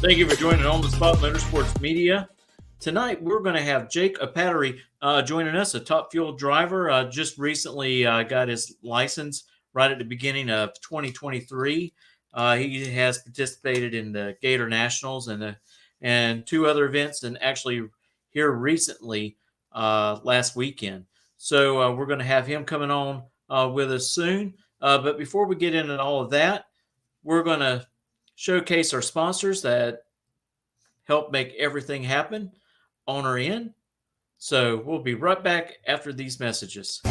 Thank you for joining On the Spot Motorsports Media. Tonight, we're going to have Jake Opatrny joining us, a Top Fuel driver. Just recently got his license right at the beginning of 2023. He has participated in the Gator Nationals and two other events, and actually here recently last weekend. So we're going to have him coming on with us soon. But before we get into all of that, we're going to showcase our sponsors that help make everything happen on our end. So we'll be right back after these messages.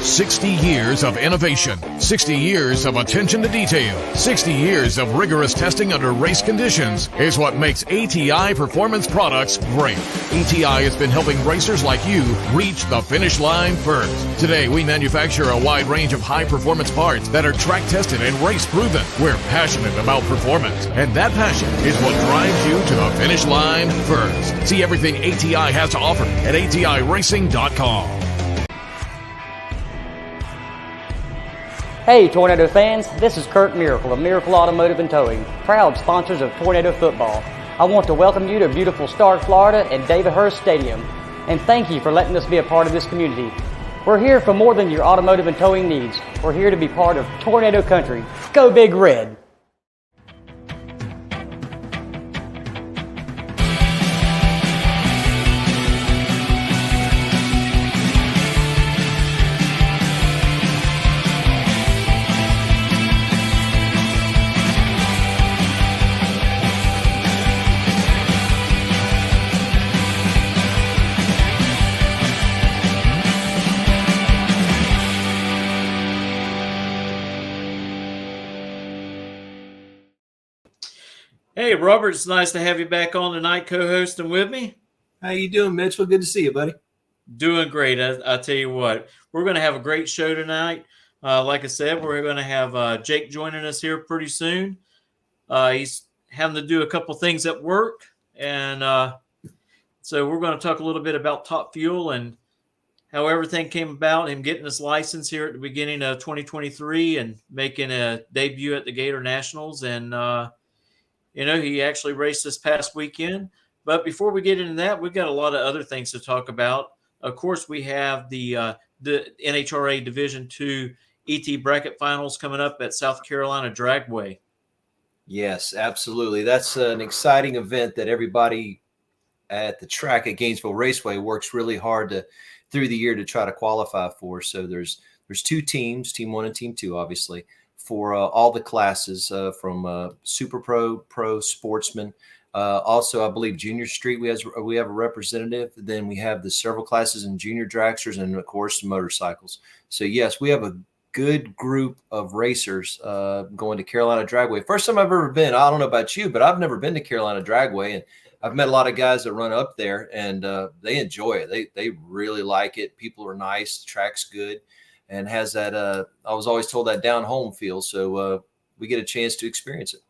60 years of innovation, 60 years of attention to detail, 60 years of rigorous testing under race conditions is what makes ATI Performance Products great. ATI has been helping racers like you reach the finish line first. Today, we manufacture a wide range of high-performance parts that are track-tested and race-proven. We're passionate about performance, and that passion is what drives you to the finish line first. See everything ATI has to offer at ATIRacing.com. Hey Tornado fans, this is Kurt Miracle of Miracle Automotive and Towing, proud sponsors of Tornado Football. I want to welcome you to beautiful Stark, Florida at David Hurst Stadium, and thank you for letting us be a part of this community. We're here for more than your automotive and towing needs. We're here to be part of Tornado Country. Go Big Red! Hey, Robert, it's nice to have you back on tonight, co-hosting with me. How you doing, Mitchell? Good to see you, buddy. Doing great. I tell you what, we're going to have a great show tonight. Like I said, we're going to have Jake joining us here pretty soon. He's having to do a couple things at work, and so we're going to talk a little bit about Top Fuel and how everything came about, him getting his license here at the beginning of 2023 and making a debut at the Gator Nationals. And he actually raced this past weekend. But before we get into that, we've got a lot of other things to talk about. Of course, we have the NHRA Division II ET bracket finals coming up at South Carolina Dragway. Yes, absolutely. That's an exciting event that everybody at the track at Gainesville Raceway works really hard through the year to try to qualify for. So there's two teams, Team 1 and Team 2, obviously, for all the classes from Super Pro, Sportsman. Also, I believe Junior Street, we have a representative. Then we have the several classes in Junior Dragsters and, of course, motorcycles. So, yes, we have a good group of racers going to Carolina Dragway. First time I've ever been. I don't know about you, but I've never been to Carolina Dragway. And I've met a lot of guys that run up there, and they enjoy it. They really like it. People are nice. The track's good. And has that, I was always told, that down home feel. So we get a chance to experience it.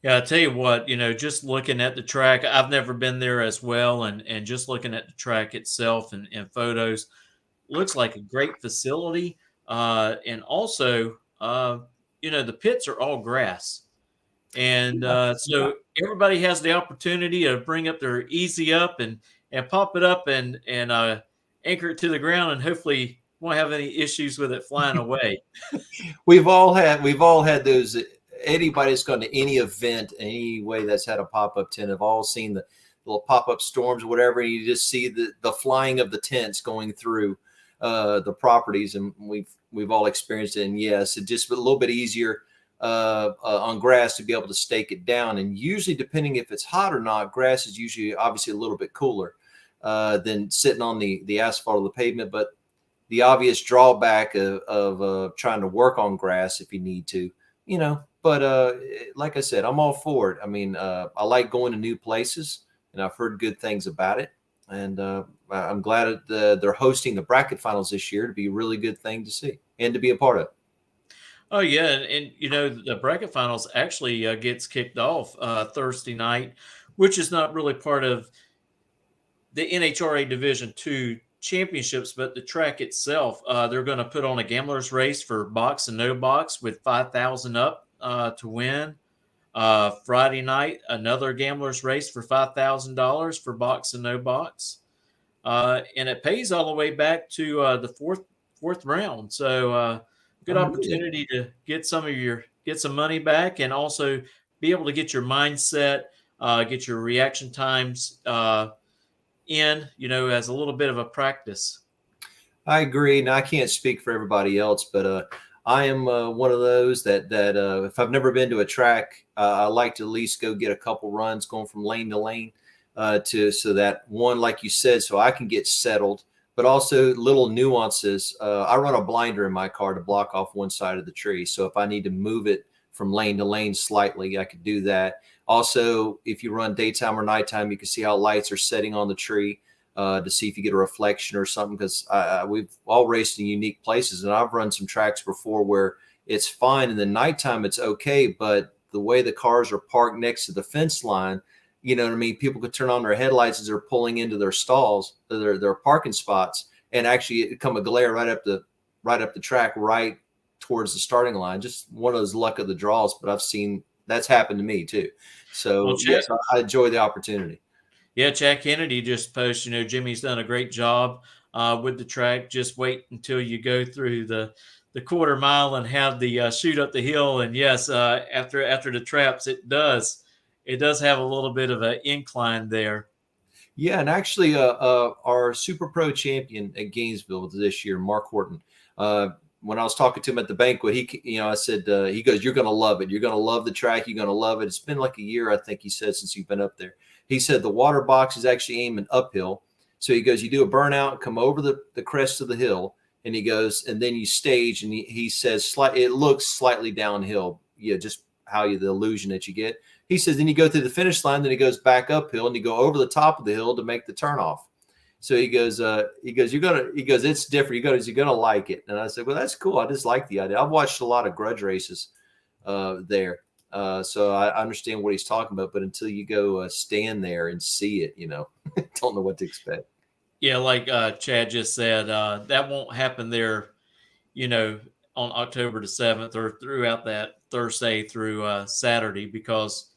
Yeah, I tell you what, just looking at the track, I've never been there as well. And just looking at the track itself and photos, looks like a great facility. And also, the pits are all grass. And so everybody has the opportunity to bring up their Easy Up and pop it up and anchor it to the ground, and hopefully won't have any issues with it flying away. We've all had those. Anybody that's gone to any event, any way that's had a pop-up tent, have all seen the little pop-up storms or whatever. And you just see the flying of the tents going through the properties, and we've all experienced it. And yes, it's just a little bit easier on grass to be able to stake it down. And usually, depending if it's hot or not, grass is usually obviously a little bit cooler than sitting on the asphalt or the pavement. But the obvious drawback of trying to work on grass, if you need to, but like I said, I'm all for it. I mean, I like going to new places, and I've heard good things about it. And I'm glad that they're hosting the bracket finals this year. To be a really good thing to see and to be a part of. Oh, yeah. And the bracket finals actually gets kicked off Thursday night, which is not really part of the NHRA Division II championships, but the track itself, they're going to put on a gambler's race for box and no box with 5,000 up to win. Friday night, another gambler's race for $5,000 for box and no box. And it pays all the way back to the fourth round. So good opportunity to get some money back, and also be able to get your mindset, get your reaction times in, as a little bit of a practice. I agree. Now, I can't speak for everybody else, but I am one of those that if I've never been to a track, I like to at least go get a couple runs going from lane to lane, so that one, like you said, so I can get settled, but also little nuances. I run a blinder in my car to block off one side of the tree. So if I need to move it from lane to lane slightly, I could do that. Also, if you run daytime or nighttime, you can see how lights are setting on the tree. To see if you get a reflection or something, because we've all raced in unique places, and I've run some tracks before where it's fine in the nighttime, it's okay, but the way the cars are parked next to the fence line, you know what I mean? People could turn on their headlights as they're pulling into their stalls, their parking spots, and actually come a glare right up the track, right towards the starting line. Just one of those luck of the draws, but I've seen that's happened to me too. So yes, I enjoy the opportunity. Yeah, Chad Kennedy just posted, Jimmy's done a great job with the track. Just wait until you go through the quarter mile and have the shoot up the hill. And yes, after the traps, it does have a little bit of an incline there. Yeah, and actually, our Super Pro champion at Gainesville this year, Mark Horton. When I was talking to him at the banquet, I said, he goes, "You're going to love it. You're going to love the track. You're going to love it." It's been like a year, I think he said, since you've been up there. He said the water box is actually aiming uphill. So he goes, you do a burnout, come over the crest of the hill, and he goes, and then you stage, and he says, it looks slightly downhill. Yeah, just the illusion that you get. He says, then you go through the finish line, then he goes back uphill, and you go over the top of the hill to make the turnoff. So he goes, it's different. You're gonna like it. And I said, well, that's cool. I just like the idea. I've watched a lot of grudge races there. So I understand what he's talking about, but until you go stand there and see it, don't know what to expect. Yeah, like Chad just said, that won't happen there, on October the 7th or throughout that Thursday through Saturday, because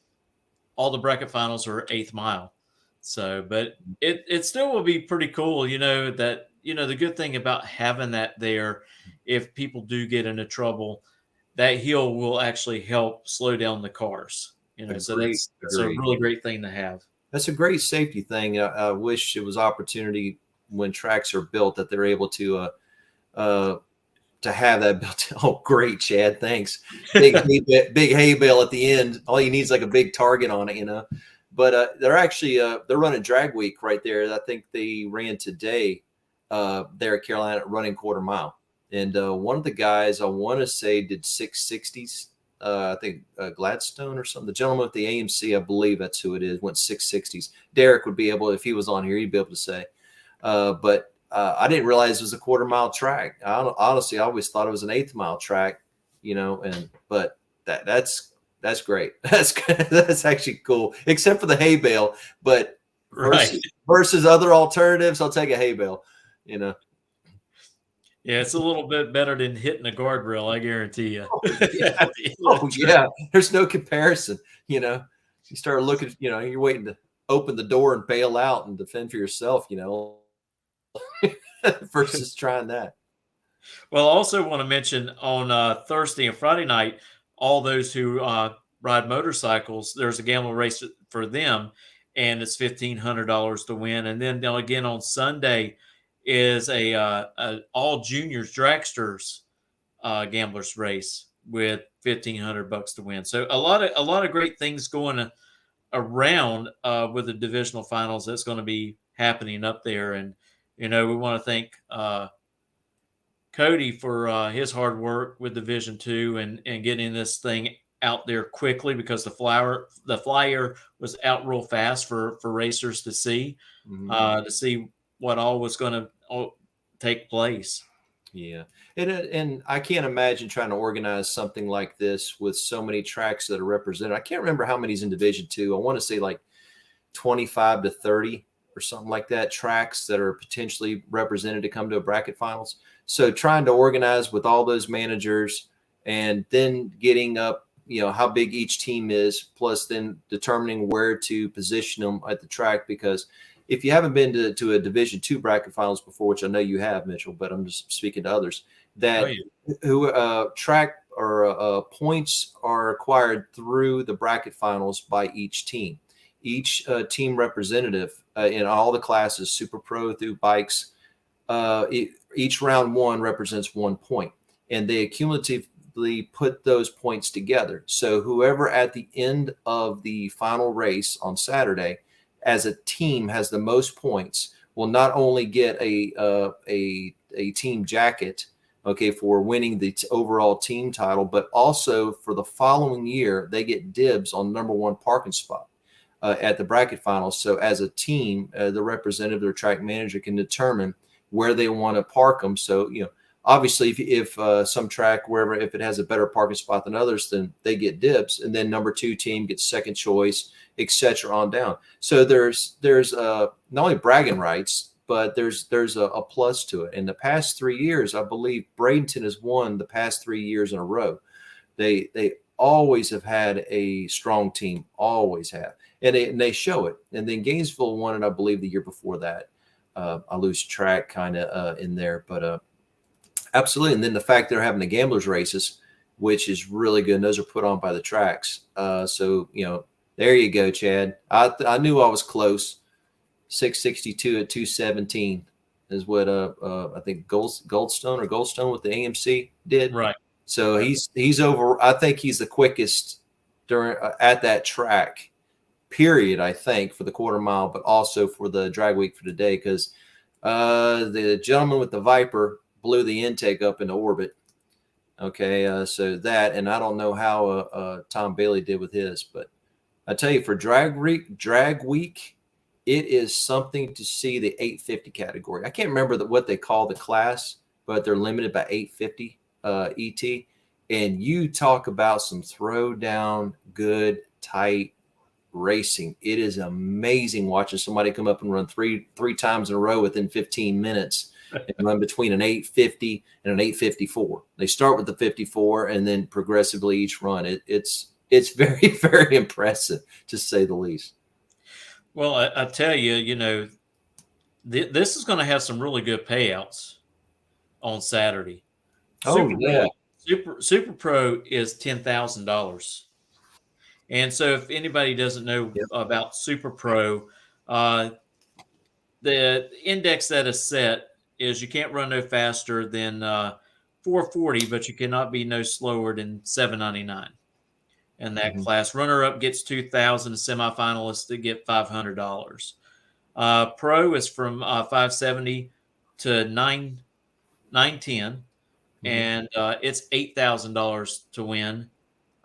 all the bracket finals are 8th mile. So, but it still will be pretty cool, that, the good thing about having that there, if people do get into trouble, that hill will actually help slow down the cars. So that's a really great thing to have. That's a great safety thing. I wish it was opportunity when tracks are built that they're able to have that built. Oh, great, Chad. Thanks. Big hay bale at the end. All you need is like a big target on it, But they're actually they're running drag week right there. I think they ran today there at Carolina running quarter mile. And one of the guys, I want to say, did 660s. I think Gladstone or something. The gentleman with the AMC, I believe that's who it is, went 660s. Derek would be able, if he was on here, he'd be able to say. But I didn't realize it was a quarter mile track. Honestly, I always thought it was an 8th mile track, but that's great. That's actually cool, except for the hay bale. But versus other alternatives, I'll take a hay bale, Yeah, it's a little bit better than hitting a guardrail, I guarantee you. Yeah. There's no comparison. You start looking, you're waiting to open the door and bail out and defend for yourself, versus trying that. Well, I also want to mention on Thursday and Friday night, all those who ride motorcycles, there's a gambling race for them, and it's $1,500 to win. And then again on Sunday is a all juniors dragsters gamblers race with $1,500 to win. So a lot of great things going around with the divisional finals that's going to be happening up there. And we want to thank Cody for his hard work with Division II and getting this thing out there quickly, because the flyer was out real fast for racers to see, to see what all was going to take place. Yeah. And I can't imagine trying to organize something like this with so many tracks that are represented. I can't remember how many's in Division II. I want to say like 25 to 30 or something like that, tracks that are potentially represented to come to a bracket finals. So trying to organize with all those managers and then getting up, how big each team is, plus then determining where to position them at the track. Because if you haven't been to a Division II bracket finals before, which I know you have, Mitchell, but I'm just speaking to others, that who track or points are acquired through the bracket finals by each team. Each team representative in all the classes, Super Pro through bikes, each round one represents 1 point, and they accumulatively put those points together. So whoever at the end of the final race on Saturday as a team has the most points will not only get a team jacket, okay, for winning the overall team title, but also for the following year, they get dibs on number one parking spot at the bracket finals. So as a team, the representative or track manager can determine where they want to park them. So, obviously if some track, wherever, if it has a better parking spot than others, then they get dibs, and then number two team gets second choice, etc. on down. So there's not only bragging rights, but there's a plus to it. In the past 3 years, I believe Bradenton has won the past 3 years in a row. They always have had a strong team, always have, and they show it. And then Gainesville won it, I believe, the year before that. I lose track kind of in there, but absolutely. And then the fact they're having the gamblers races, which is really good. And those are put on by the tracks. So there you go, Chad. I knew I was close. 662 at 217 is what I think Goldstone with the AMC did. Right. So he's over. I think he's the quickest during at that track, period. I think for the quarter mile, but also for the drag week for today, because the gentleman with the Viper blew the intake up into orbit. Okay, so that, and I don't know how Tom Bailey did with his, but I tell you, for drag week, it is something to see the 850 category. I can't remember what they call the class, but they're limited by 850 ET. And you talk about some throwdown, good, tight racing. It is amazing watching somebody come up and run three times in a row within 15 minutes and run between an 850 and an 854. They start with the 54 and then progressively each run. It's very, very impressive, to say the least. Well, I tell you, this is going to have some really good payouts on Saturday. Super Pro is $10,000. And so if anybody doesn't know about Super Pro, the index that is set is you can't run no faster than 440, but you cannot be no slower than 799. In that class, runner-up gets $2,000, semifinalists that get $500. Pro is from 570 to 910, and it's $8,000 to win,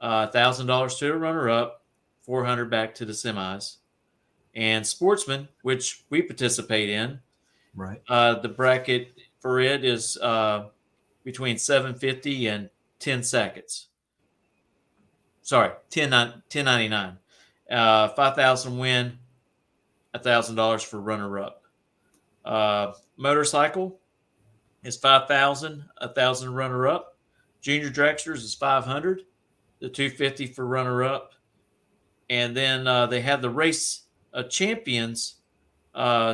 $1,000 to a runner-up, $400 back to the semis. And Sportsman, which we participate in, right? The bracket for it is between 750 and 10 seconds. Sorry, 1099. 5,000 win, $1,000 for runner-up. Motorcycle is 5,000, 1,000 runner-up. Junior dragsters is 500, the 250 for runner-up. And then they have the race champions,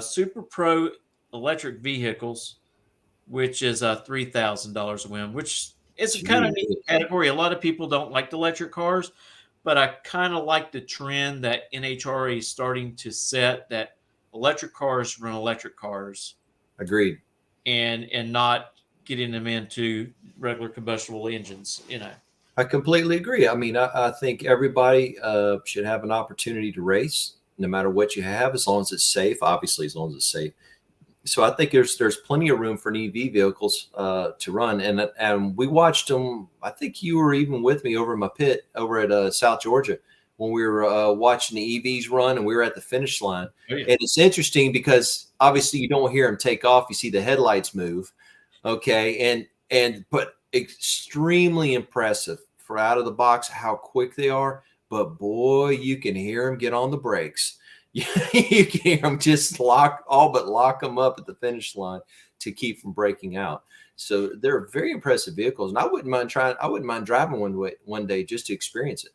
Super Pro electric vehicles, which is $3,000 a win, which it's a kind of neat category. A lot of people don't like the electric cars, but I kind of like the trend that NHRA is starting to set, that electric cars run electric cars. Agreed. And not getting them into regular combustible engines, I completely agree. I mean, I think everybody should have an opportunity to race, no matter what you have, as long as it's safe, obviously, as long as it's safe. So I think there's plenty of room for EV vehicles to run, and we watched them. I think you were even with me over in my pit over at South Georgia when we were watching the EVs run, and we were at the finish line. Oh, yeah. And it's interesting because obviously you don't hear them take off; you see the headlights move. Okay, but extremely impressive for out of the box how quick they are. But boy, you can hear them get on the brakes. You can hear them just all but lock them up at the finish line to keep from breaking out. So they're very impressive vehicles, and I wouldn't mind driving one day just to experience it.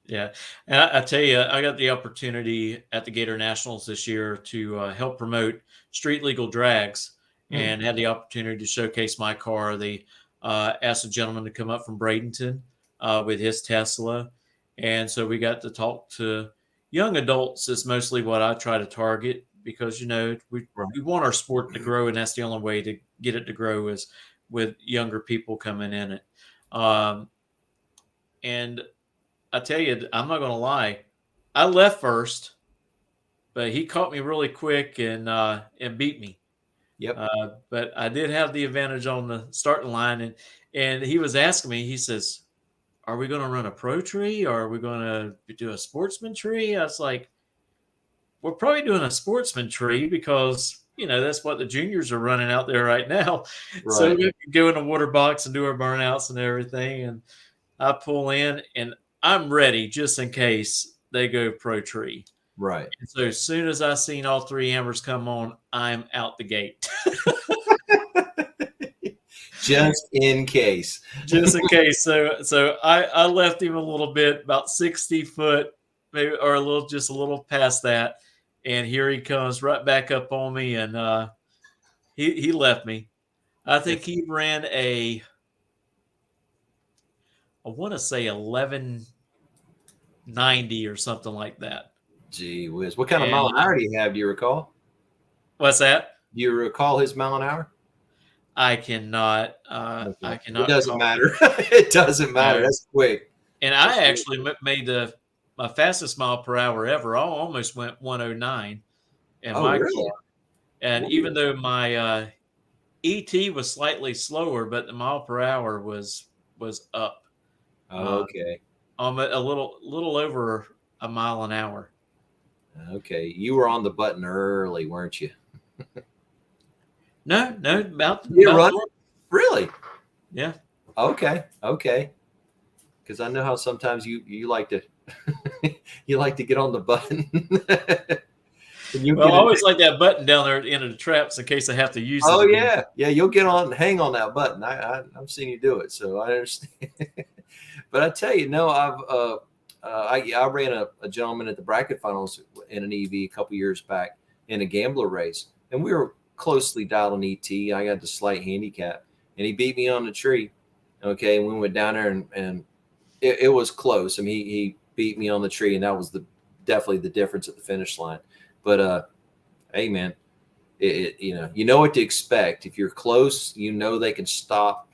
Yeah. And I tell you, I got the opportunity at the Gator Nationals this year to help promote street legal drags and had the opportunity to showcase my car. They asked a gentleman to come up from Bradenton with his Tesla. And so we got to talk to young adults is mostly what I try to target because, we want our sport to grow, and that's the only way to get it to grow is with younger people coming in it. And I tell you, I'm not going to lie. I left first, but he caught me really quick and beat me. Yep. But I did have the advantage on the starting line, and he was asking me. He says, "Are we going to run a pro tree, or are we going to do a sportsman tree?" I was like, "We're probably doing a sportsman tree because that's what the juniors are running out there right now." Right. So we can go in the water box and do our burnouts and everything, and I pull in and I'm ready just in case they go pro tree. Right. And so as soon as I seen all three hammers come on, I'm out the gate. Just in case. Just in case. So I left him a little bit, about 60 foot, maybe, or just a little past that. And here he comes right back up on me, and he left me. I think he ran I want to say 1190 or something like that. Gee whiz. What kind of mile an hour do you have? Do you recall? What's that? Do you recall his mile an hour? I cannot. Okay. I cannot. It doesn't matter. It doesn't matter. That's quick. And I actually made my fastest mile per hour ever. I almost went 109 in my car. And even though my ET was slightly slower, but the mile per hour was up. Okay. A little over a mile an hour. Okay. You were on the button early, weren't you? No, about really? Yeah. Okay. Because I know how sometimes you like to you like to get on the button. I always like that button down there at the end of the traps in case I have to use it. Oh again. Yeah. You'll get on and hang on that button. I've seen you do it, so I understand. But I tell you, no, I ran a gentleman at the bracket finals in an EV a couple years back in a gambler race, and we were closely dialed on ET. I got the slight handicap, and he beat me on the tree. Okay, and we went down there, and it was close. I mean, he beat me on the tree, and that was definitely the difference at the finish line. But hey, man, you know what to expect. If you're close, they can stop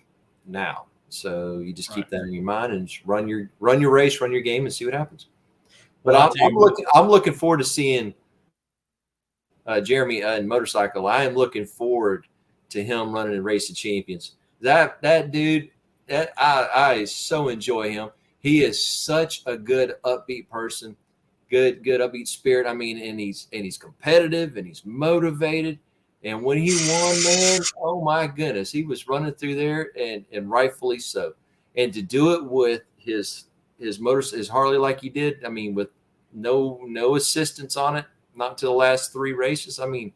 now. So you just keep that in your mind and just run your race, run your game, and see what happens. But I'm looking forward to seeing Jeremy in motorcycle. I am looking forward to him running in Race of Champions. That dude, I so enjoy him. He is such a good upbeat person, good upbeat spirit. I mean, and he's competitive and he's motivated. And when he won, man, oh my goodness, he was running through there and rightfully so. And to do it with his Harley like he did, I mean, with no assistance on it, not to the last three races. I mean,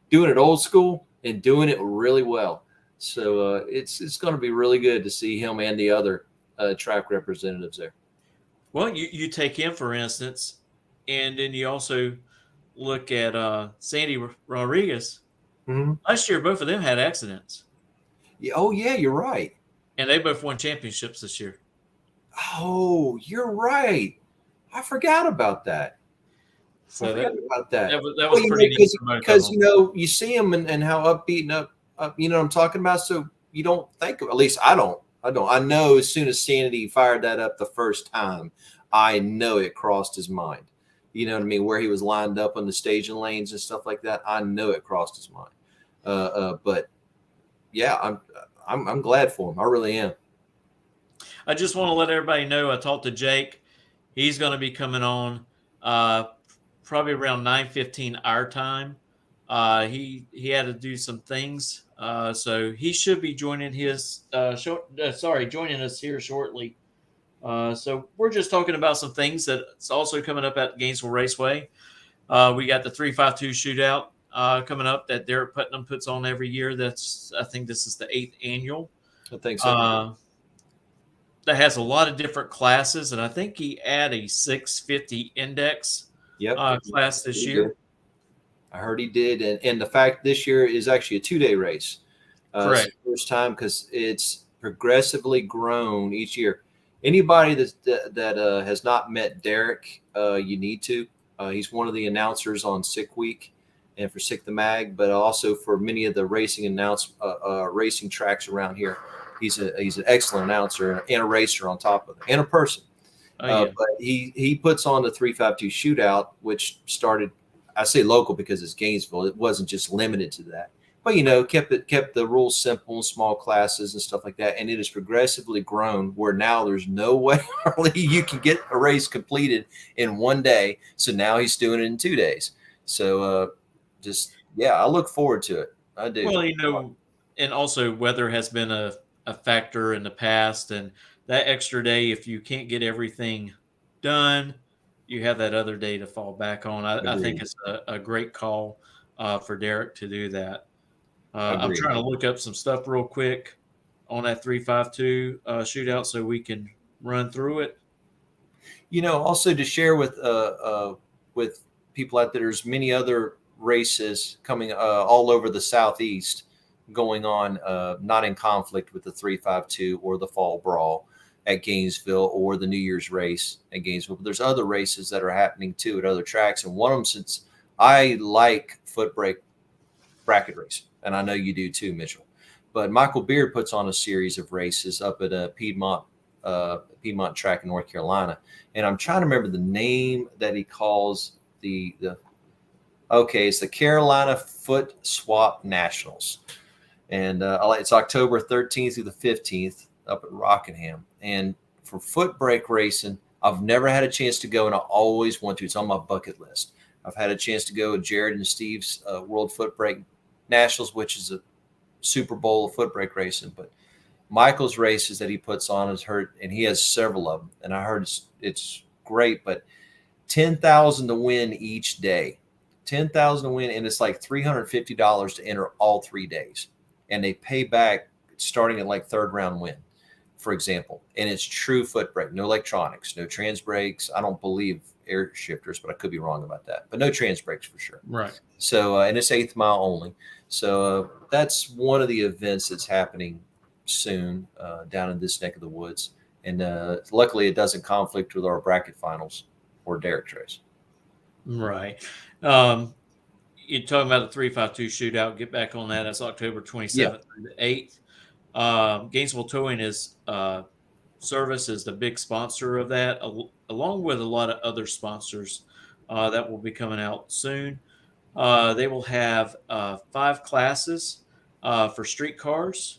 doing it old school and doing it really well. So it's going to be really good to see him and the other track representatives there. Well, you take him for instance, and then you also look at Sandy Rodriguez. Mm-hmm. Last year, both of them had accidents. Yeah. Oh, yeah, you're right. And they both won championships this year. Oh, you're right. I forgot about that. So That was pretty neat because you see him and how upbeat and up, you know what I'm talking about. So you don't think of, at least I don't. I know as soon as Sandy fired that up the first time, I know it crossed his mind. You know what I mean? Where he was lined up on the staging lanes and stuff like that. I know it crossed his mind. But yeah, I'm glad for him. I really am. I just want to let everybody know I talked to Jake. He's going to be coming on probably around 9:15 our time. He had to do some things, so he should be joining joining us here shortly. So we're just talking about some things that's also coming up at Gainesville Raceway. We got the 352 shootout coming up that Derek Putnam puts on every year. I think this is the 8th annual. I think so. That has a lot of different classes, and I think he added a 650 index class this year. I heard he did, and the fact this year is actually a 2-day race. Correct. It's the first time because it's progressively grown each year. Anybody that has not met Derek, you need to. He's one of the announcers on Sick Week and for Sick the Mag, but also for many of the racing racing tracks around here. He's an excellent announcer and a racer on top of it, and a person. But he puts on the 352 shootout, which started, I say local because it's Gainesville. It wasn't just limited to that, but kept the rules simple, small classes and stuff like that. And it has progressively grown where now there's no way you can get a race completed in one day. So now he's doing it in 2 days. So I look forward to it. I do. Well, and also weather has been a factor in the past, and that extra day, if you can't get everything done, you have that other day to fall back on. I think it's a great call for Derek to do that. I'm trying to look up some stuff real quick on that 352 shootout so we can run through it. Also to share with people out there, there's many other races coming all over the Southeast going on, not in conflict with the 352 or the Fall Brawl at Gainesville or the New Year's race at Gainesville. But there's other races that are happening too at other tracks. And one of them, since I like foot brake bracket racing, and I know you do too, Mitchell, but Michael Beard puts on a series of races up at a Piedmont track in North Carolina. And I'm trying to remember the name that he calls it's the Carolina Foot Swap Nationals. And it's October 13th through the 15th up at Rockingham. And for foot brake racing, I've never had a chance to go, and I always want to. It's on my bucket list. I've had a chance to go with Jared and Steve's World Foot Brake Nationals, which is a Super Bowl of foot brake racing. But Michael's races that he puts on is hurt, and he has several of them. And I heard it's great, but $10,000 to win each day. $10,000 to win, and it's like $350 to enter all 3 days. And they pay back starting at like third round win, for example. And it's true foot brake, no electronics, no trans brakes. I don't believe air shifters, but I could be wrong about that. But no trans brakes for sure. Right. So, and it's 8th mile only. So that's one of the events that's happening soon down in this neck of the woods. And luckily it doesn't conflict with our bracket finals or Derek's race. Right. You're talking about the 352 shootout. Get back on that. That's October 27th through the 8th. Gainesville Towing Service is the big sponsor of that, along with a lot of other sponsors that will be coming out soon. They will have 5 classes for streetcars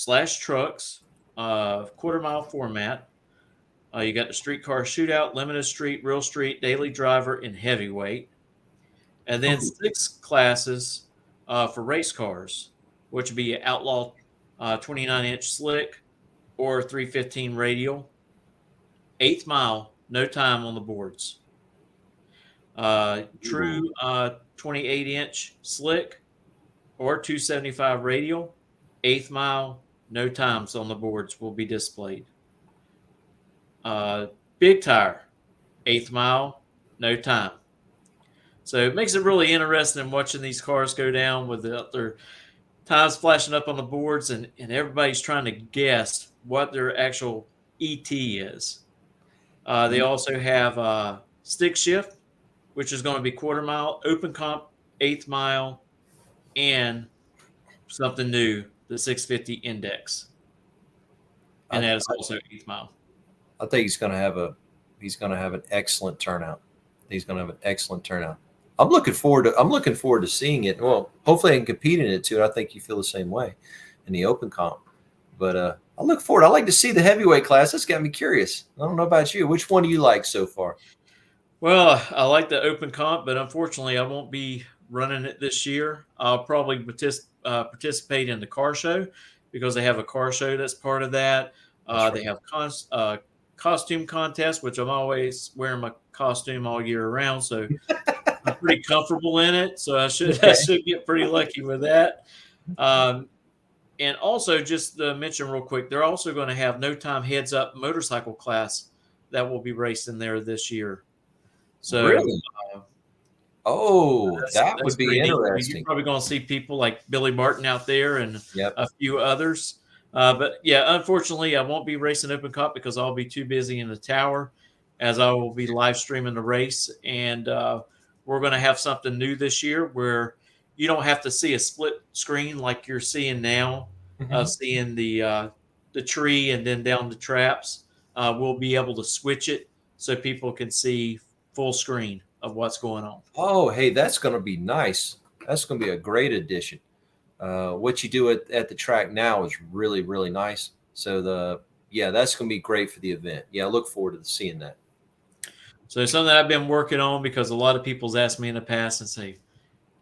/ trucks, quarter-mile format. You got the streetcar shootout, limited street, real street, daily driver, and heavyweight. And then 6 classes for race cars, which would be outlaw 29-inch slick or 315 radial. 8th mile, no time on the boards. True 28-inch slick or 275 radial. 8th mile, no times on the boards will be displayed. Big tire, 8th mile, no time. So it makes it really interesting watching these cars go down with their times flashing up on the boards, and everybody's trying to guess what their actual ET is. They also have stick shift, which is going to be quarter mile, open comp, 8th mile, and something new, the 650 index. And that is also 8th mile. I think he's going to have an excellent turnout. He's going to have an excellent turnout. I'm looking forward to seeing it. Well, hopefully I can compete in it too. I think you feel the same way in the open comp. But I look forward. I like to see the heavyweight class. That's got me curious. I don't know about you. Which one do you like so far? Well, I like the open comp, but unfortunately I won't be running it this year. I'll probably participate in the car show because they have a car show that's part of that. They have costume contest, which I'm always wearing my costume all year round. So I'm pretty comfortable in it, so I should Okay. get pretty lucky with that. And also, just to mention real quick, they're also going to have no time heads up motorcycle class that will be raced in there this year. So Really? Oh, that that's would be pretty neat. You're interesting. probably going to see people like Billy Martin out there and Yep. a few others. But yeah, unfortunately, I won't be racing Open Cup because I'll be too busy in the tower, as I will be live streaming the race. And we're going to have something new this year where you don't have to see a split screen like you're seeing now, Mhm. seeing the tree and then down the traps. We'll be able to switch it so people can see full screen of what's going on. Oh, hey, that's going to be nice. That's going to be a great addition. What you do at the track now is really, really nice. So that's going to be great for the event. Yeah, I look forward to seeing that. So it's something I've been working on because a lot of people's asked me in the past and say,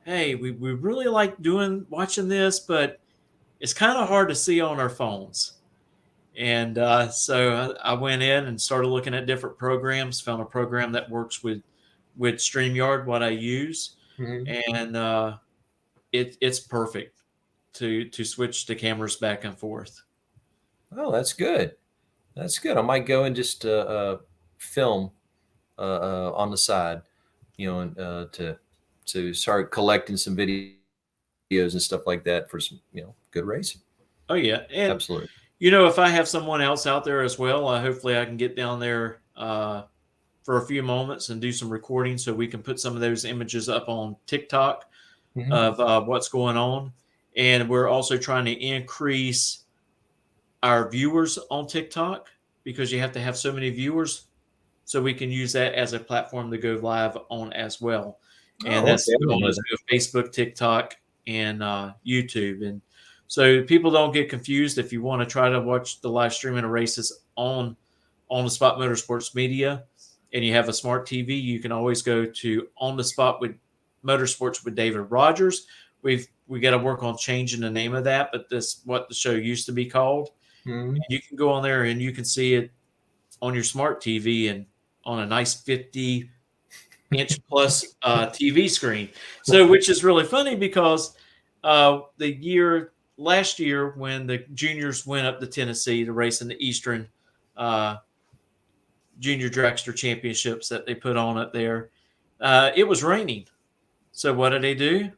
"Hey, we really like watching this, but it's kind of hard to see on our phones." And so I went in and started looking at different programs. Found a program that works with StreamYard, what I use, Mhm. and it's perfect to switch the cameras back and forth. Oh, that's good. That's good. I might go and just film on the side, and to start collecting some videos and stuff like that for some, good racing. Oh yeah, and Absolutely. if I have someone else out there as well, hopefully I can get down there for a few moments and do some recording so we can put some of those images up on TikTok Mhm. of what's going on. And we're also trying to increase our viewers on TikTok because you have to have so many viewers. So we can use that as a platform to go live on as well. And Oh, okay. that's I didn't on know us that. Facebook, TikTok, and YouTube. And so people don't get confused. If you want to try to watch the live streaming of races on the Spot Motorsports Media and you have a smart TV, you can always go to On the Spot with Motorsports with David Rogers. We got to work on changing the name of that, but this what the show used to be called. Mhm. You can go on there and you can see it on your smart TV and on a nice 50-inch plus TV screen. So, which is really funny because last year when the juniors went up to Tennessee to race in the Eastern uh, Junior Dragster Championships that they put on up there, it was raining. So what did they do?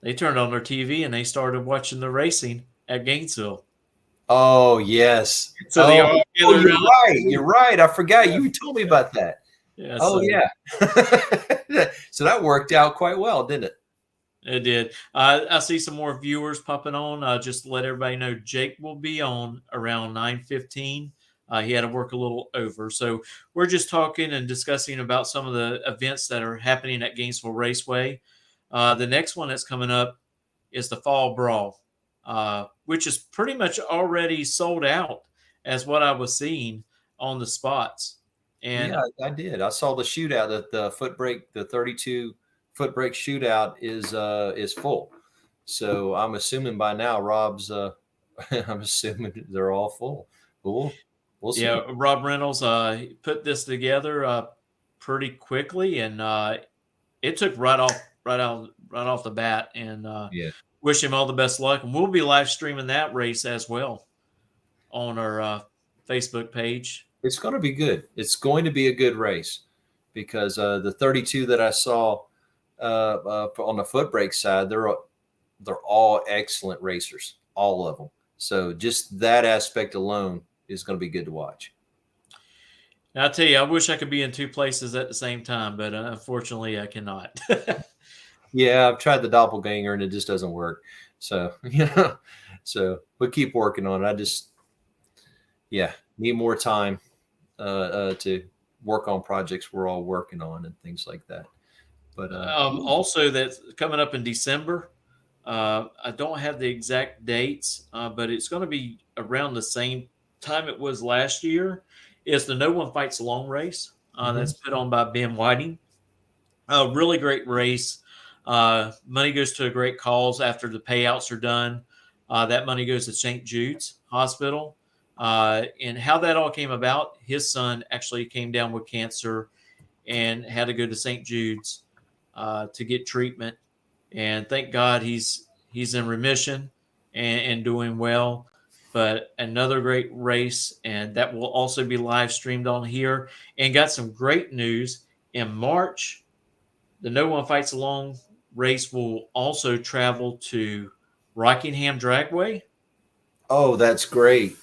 They turned on their TV and they started watching the racing at Gainesville. Oh, yes. So they all gathered You're around. right. You're right. I forgot. You told me about that. Yeah, Oh, so yeah. So that worked out quite well, didn't it? it did. I see some more viewers popping on. Just to let everybody know, Jake will be on around 9:15. He had to work a little over. So we're just talking and discussing about some of the events that are happening at Gainesville Raceway. The next one that's coming up is the Fall Brawl, which is pretty much already sold out as what I was seeing on the spots. And Yeah, I did. I saw the shootout that the foot brake, the 32 foot brake shootout is full. So I'm assuming by now Rob's I'm assuming they're all full. But we'll yeah, see. Rob Reynolds put this together pretty quickly, and it took right off the bat. And Yeah. wish him all the best luck. And we'll be live streaming that race as well on our Facebook page. It's going to be good. It's going to be a good race because the 32 that I saw on the foot brake side, they're all excellent racers, all of them. So just that aspect alone is going to be good to watch. Now, I tell you, I wish I could be in two places at the same time, but unfortunately, I cannot. Yeah, I've tried the doppelganger and it just doesn't work. So so we'll keep working on it. Need more time to work on projects we're all working on and things like that. But Also, that's coming up in December. I don't have the exact dates, but it's going to be around the same time it was last year. Is the No One Fights Alone race that's put on by Ben Whiting. A really great race. Money goes to a great cause after the payouts are done. That money goes to St. Jude's Hospital. And how that all came about, his son actually came down with cancer and had to go to St. Jude's. to get treatment, and thank God he's in remission and doing well. But another great race, and that will also be live streamed on here. And got some great news in March. The No One Fights Alone race will also travel to Rockingham Dragway, Oh, that's great.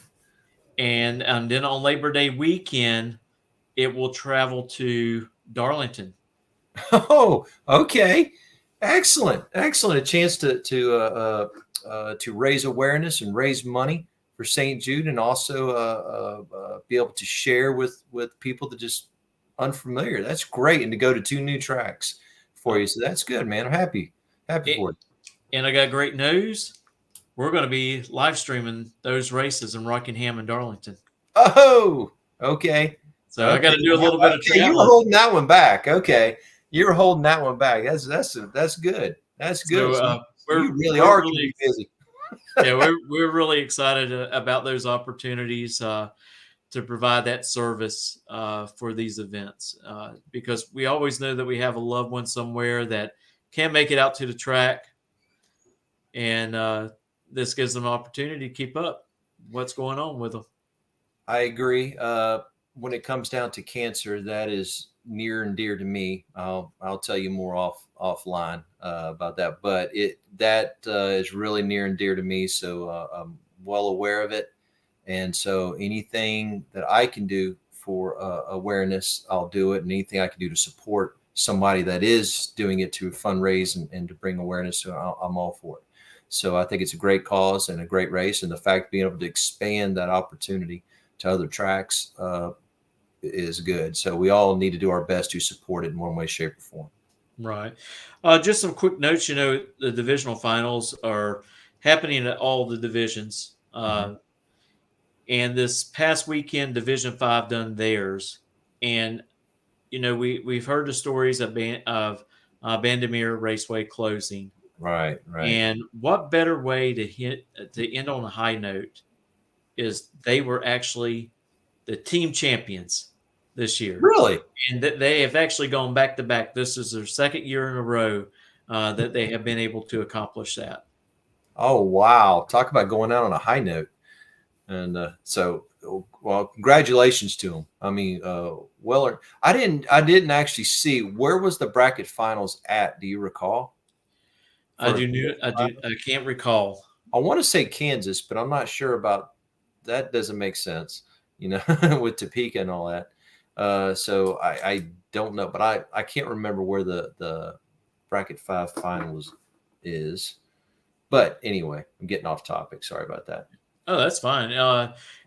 and then on Labor Day weekend, it will travel to Darlington. Oh, okay. Excellent. Excellent. A chance to raise awareness and raise money for St. Jude, and also be able to share with people that just unfamiliar. That's great. And to go to 2 new tracks for you. So that's good, man. I'm happy for it. And I got great news. We're going to be live streaming those races in Rockingham and Darlington. Oh, okay. So I got to do a little bit of traveling. You were holding that one back. Okay. You were holding that one back. That's good. That's good. So, you really are really busy. Yeah, we're really excited about those opportunities to provide that service for these events, because we always know that we have a loved one somewhere that can't make it out to the track, and this gives them an opportunity to keep up what's going on with them. I agree. When it comes down to cancer, that is near and dear to me. I'll tell you more offline about that, but that is really near and dear to me. So I'm well aware of it, and so anything that I can do for awareness, I'll do it, and anything I can do to support somebody that is doing it to fundraise and to bring awareness, so I'm all for it. So I think it's a great cause and a great race, and the fact being able to expand that opportunity to other tracks is good. So we all need to do our best to support it in one way, shape, or form. Right. Just some quick notes. The divisional finals are happening at all the divisions. And this past weekend, Division 5 done theirs. And, we've heard the stories of Bandimere Raceway closing. Right. And what better way to end on a high note is they were actually the team champions this year. Really? And that they have actually gone back to back. This is their second year in a row that they have been able to accomplish that. Oh, wow. Talk about going out on a high note. And well, congratulations to them. I mean, well, I didn't actually see, where was the bracket finals at? Do you recall? I can't recall. I want to say Kansas, but I'm not sure about that. Doesn't make sense, with Topeka and all that. So I don't know, but I can't remember where the bracket 5 finals is. But anyway, I'm getting off topic. Sorry about that. Oh, that's fine.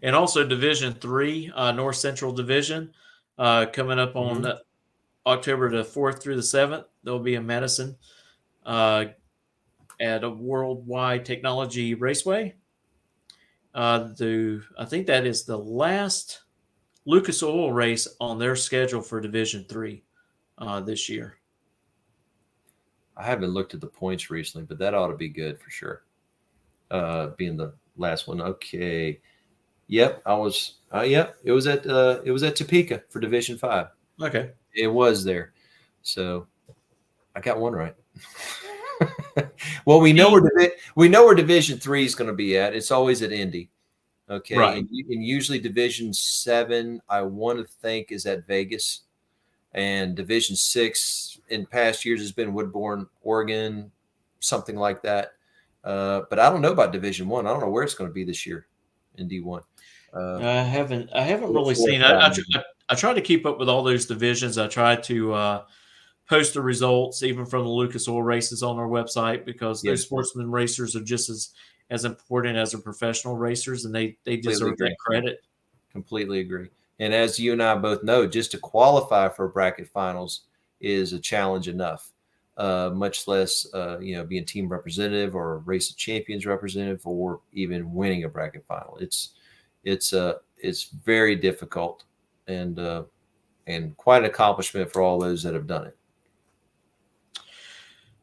And also Division 3, North Central Division, coming up on October the 4th through the 7th. They'll be in Madison at a Worldwide Technology Raceway. I think that is the last Lucas Oil race on their schedule for Division 3 this year. I haven't looked at the points recently, but that ought to be good for sure. Being the last one. Okay. Yep. I was, it was at Topeka for Division 5. Okay. It was there. So I got one right. Well, we know where Division 3 is going to be at. It's always at Indy. Okay. Right. And usually Division 7, I want to think, is at Vegas. And Division 6 in past years has been Woodbourne, Oregon, something like that. But I don't know about Division 1. I don't know where it's going to be this year in D1. I haven't really seen. I try to keep up with all those divisions. I try to post the results even from the Lucas Oil races on our website, because those sportsman racers are just as important as the professional racers, and they deserve that credit. Completely agree. And as you and I both know, just to qualify for bracket finals is a challenge enough. Much less, being team representative or race of champions representative, or even winning a bracket final. It's very difficult, and quite an accomplishment for all those that have done it.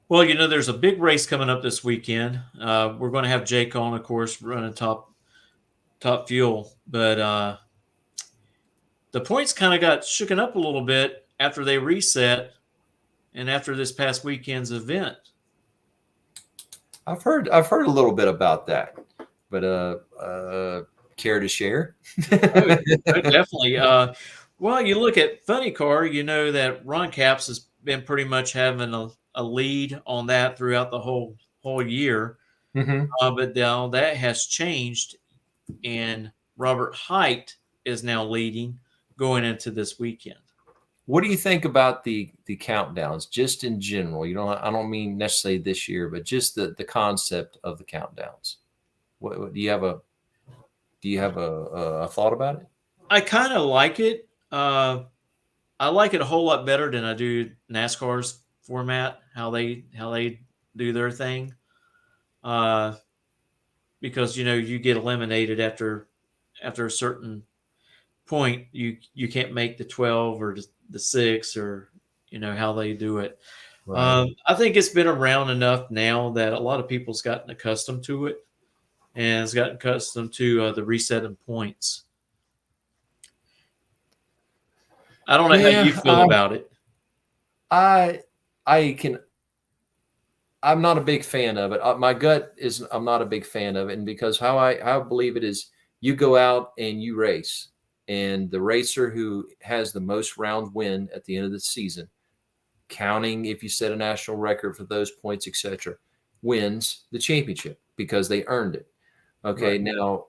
Well, there's a big race coming up this weekend. We're going to have Jake on, of course, running Top Fuel, but the points kind of got shooken up a little bit after they reset. and after this past weekend's event. I've heard a little bit about that, but care to share? Oh, definitely. Well, you look at Funny Car, you know that Ron Capps has been pretty much having a lead on that throughout the whole year. Mm-hmm. But now that has changed, and Robert Height is now leading going into this weekend. What do you think about the countdowns, just in general? I don't mean necessarily this year, but just the concept of the countdowns. What do you have a thought about it? I kind of like it. I like it a whole lot better than I do NASCAR's format, how they do their thing. Because you get eliminated after a certain point. You can't make the 12 or the 6, or how they do it. Right. I think it's been around enough now that a lot of people's gotten accustomed to it, and has gotten accustomed to the resetting points. I don't know how you feel about it. I'm not a big fan of it. My gut is I'm not a big fan of it, and because how I believe it is, you go out and you race, and the racer who has the most round win at the end of the season, counting if you set a national record for those points, etc., wins the championship because they earned it. Okay, Right. now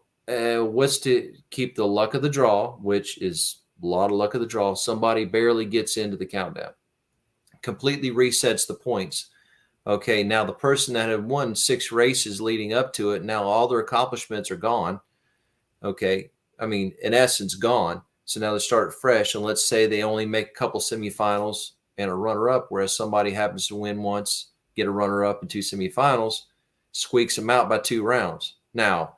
what's to keep the luck of the draw, which is a lot of luck of the draw. Somebody barely gets into the countdown, completely resets the points. Okay, now the person that had won 6 races leading up to it, now all their accomplishments are gone. Okay, I mean, in essence, gone. So now they start fresh, and let's say they only make a couple semifinals and a runner-up, whereas somebody happens to win once, get a runner-up and 2 semifinals, squeaks them out by 2 rounds. Now,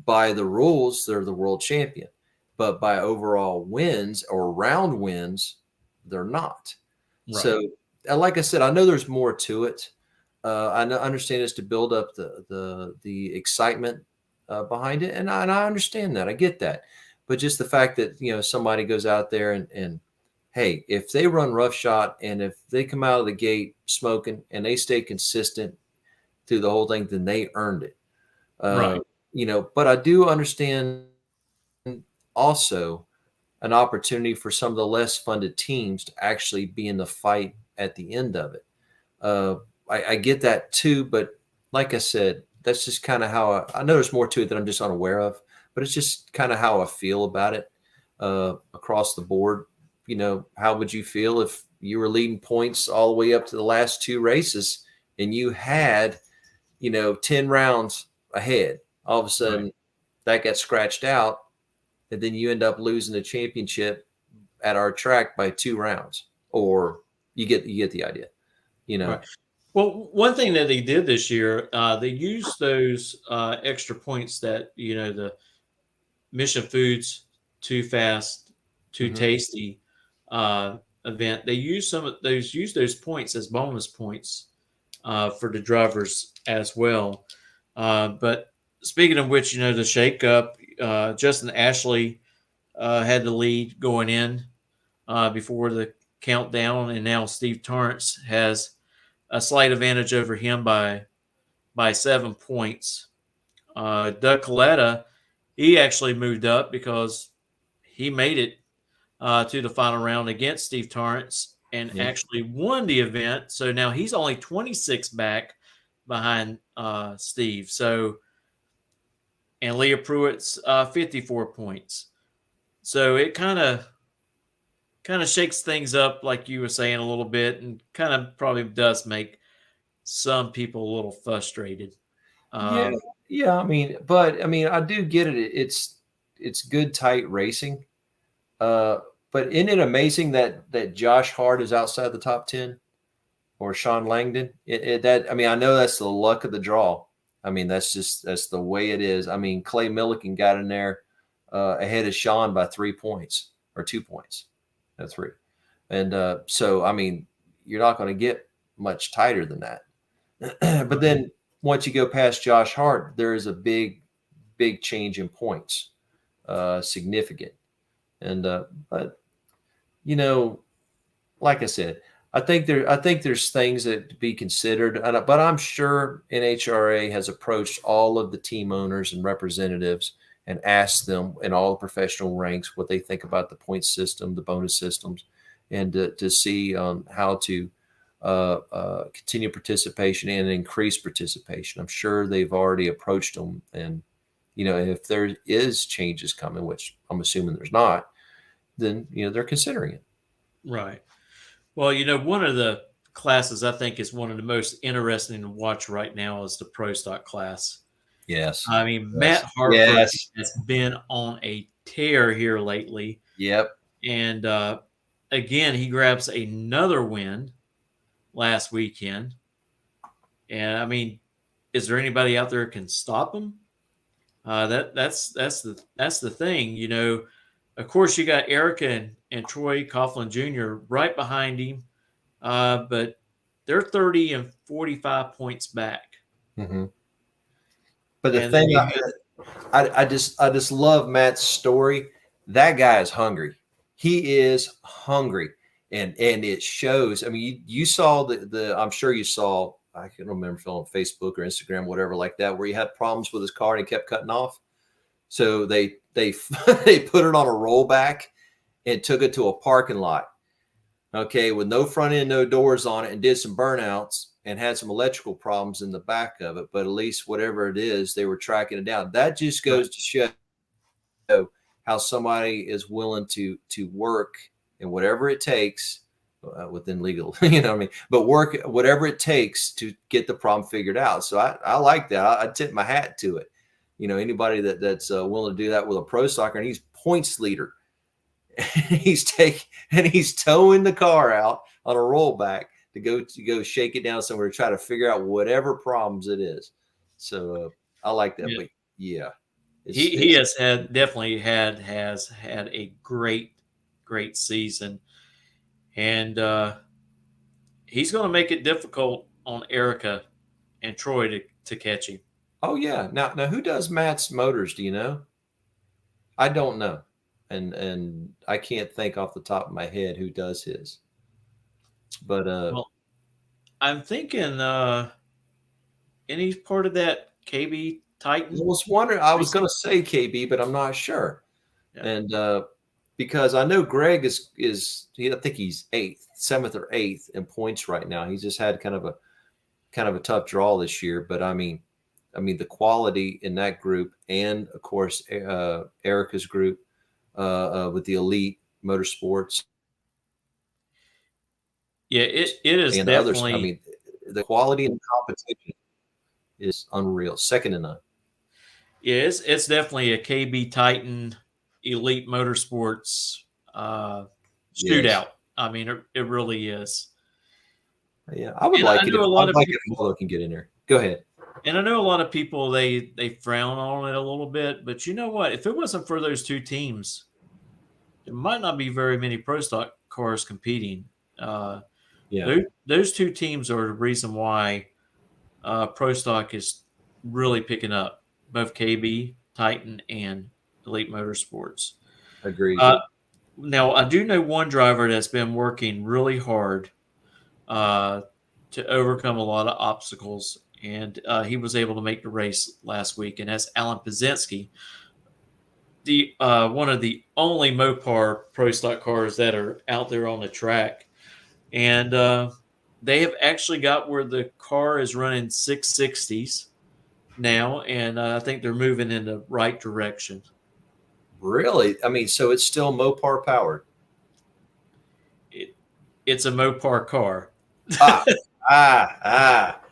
by the rules, they're the world champion, but by overall wins or round wins, they're not. Right. So, like I said, I know there's more to it. I understand it's to build up the excitement behind it, and I understand that. I get that, but just the fact that somebody goes out there and hey, if they run roughshod and if they come out of the gate smoking and they stay consistent through the whole thing, then they earned it. Right. But I do understand also an opportunity for some of the less funded teams to actually be in the fight at the end of it. I get that too, but like I said, that's just kind of how I know there's more to it that I'm just unaware of, but it's just kind of how I feel about it across the board. How would you feel if you were leading points all the way up to the last 2 races and you had, 10 rounds ahead? All of a sudden that got scratched out, and then you end up losing the championship at our track by 2 rounds, or you get the idea, Right. Well, one thing that they did this year, they used those extra points that the Mission Foods Too Fast, Too Tasty event. They used those points as bonus points for the drivers as well. But speaking of which, the shakeup, Justin Ashley had the lead going in before the countdown, and now Steve Torrance has a slight advantage over him by 7 points. Doug Coletta, he actually moved up because he made it to the final round against Steve Torrance and actually won the event. So now he's only 26 back behind Steve. So, and Leah Pruitt's 54 points. So it kind of shakes things up, like you were saying, a little bit, and kind of probably does make some people a little frustrated. Yeah. I mean, I do get it. It's good, tight racing. But isn't it amazing that Josh Hart is outside the top 10, or Sean Langdon? I know that's the luck of the draw. I mean, that's the way it is. I mean, Clay Milliken got in there ahead of Sean by 3 points or 2 points. That's 3. And so, I mean, you're not going to get much tighter than that. But then once you go past Josh Hart, there is a big change in points, significant. And but like I said, I think there's things that to be considered, but I'm sure NHRA has approached all of the team owners and representatives and asked them in all the professional ranks what they think about the point system, the bonus systems, and to see how to continue participation and increase participation. I'm sure they've already approached them, and if there is changes coming, which I'm assuming there's not, then they're considering it. Right. Well, one of the classes I think is one of the most interesting to watch right now is the Pro Stock class. Yes. I mean, Yes. Matt Hartford Yes. has been on a tear here lately. Yep. And again, he grabs another win last weekend. And I mean, is there anybody out there who can stop him? That's the thing. Of course, you got Erica and Troy Coughlin Jr. right behind him, but they're 30 and 45 points back. Mm-hmm. But the And thing I just love Matt's story. That guy is hungry. He is hungry, and it shows. I mean, you saw the I'm sure you saw. I can't remember if it was on Facebook or Instagram, whatever like that, where he had problems with his car and he kept cutting off. So they they put it on a rollback and took it to a parking lot, okay, with no front end, no doors on it, and did some burnouts and had some electrical problems in the back of it. But at least whatever it is, they were tracking it down. That just goes to show how somebody is willing to work and whatever it takes within legal, but work whatever it takes to get the problem figured out. So I like that. I tip my hat to it. Anybody that's willing to do that with a pro soccer, and he's points leader. he's towing the car out on a rollback to go shake it down somewhere to try to figure out whatever problems it is. So I like that. Yeah. But yeah, he has definitely has had a great season, and he's going to make it difficult on Erica and Troy to catch him. Oh yeah. Now who does Matt's motors? Do you know? I don't know. And I can't think off the top of my head who does his. But well, I'm thinking any part of that KB Titan. I was going to say KB, but I'm not sure. Yeah. And because I know Greg is I think he's 7th or 8th in points right now. He's just had kind of a tough draw this year, but I mean the quality in that group, and of course Erica's group with the Elite Motorsports. Yeah, it is and definitely. Others, the quality and competition is unreal, second to none. Yeah, it's definitely a KB Titan Elite Motorsports shootout. Yes. I mean, it really is. Yeah, I would like it if a lot of people can get in there. Go ahead. And I know a lot of people they frown on it a little bit, but you know what? If it wasn't for those two teams, there might not be very many pro stock cars competing. Those two teams are the reason why pro stock is really picking up, both KB, Titan, and Elite Motorsports. Agreed. Now, I do know one driver that's been working really hard to overcome a lot of obstacles, and he was able to make the race last week, and that's Alan Pazensky, the one of the only Mopar pro stock cars that are out there on the track. And they have actually got where the car is running 660s now, and I think they're moving in the right direction. Really? I mean, so it's still Mopar powered? It's a Mopar car.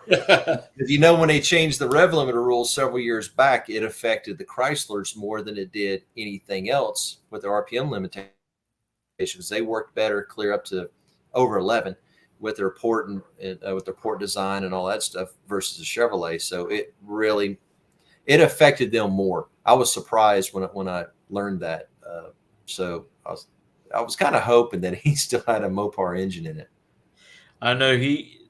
When they changed the rev limiter rules several years back, it affected the Chryslers more than it did anything else with their RPM limitations. They worked better, clear up to over 11 with their port and with their port design and all that stuff versus the Chevrolet. So it affected them more. I was surprised when I learned that. So I was kind of hoping that he still had a Mopar engine in it. I know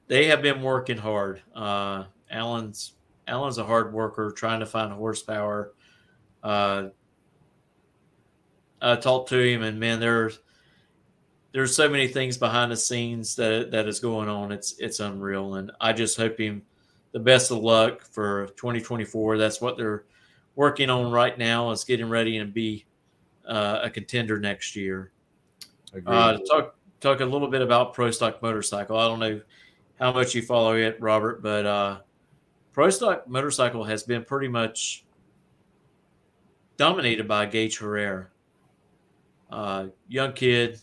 they have been working hard. Alan's a hard worker trying to find horsepower. I talked to him, and man, they're there's so many things behind the scenes that is going on. It's unreal, and I just hope him the best of luck for 2024. That's what they're working on right now, is getting ready and be a contender next year. To talk a little bit about Pro Stock Motorcycle. I don't know how much you follow it, Robert, but Pro Stock Motorcycle has been pretty much dominated by Gage Herrera. Young kid.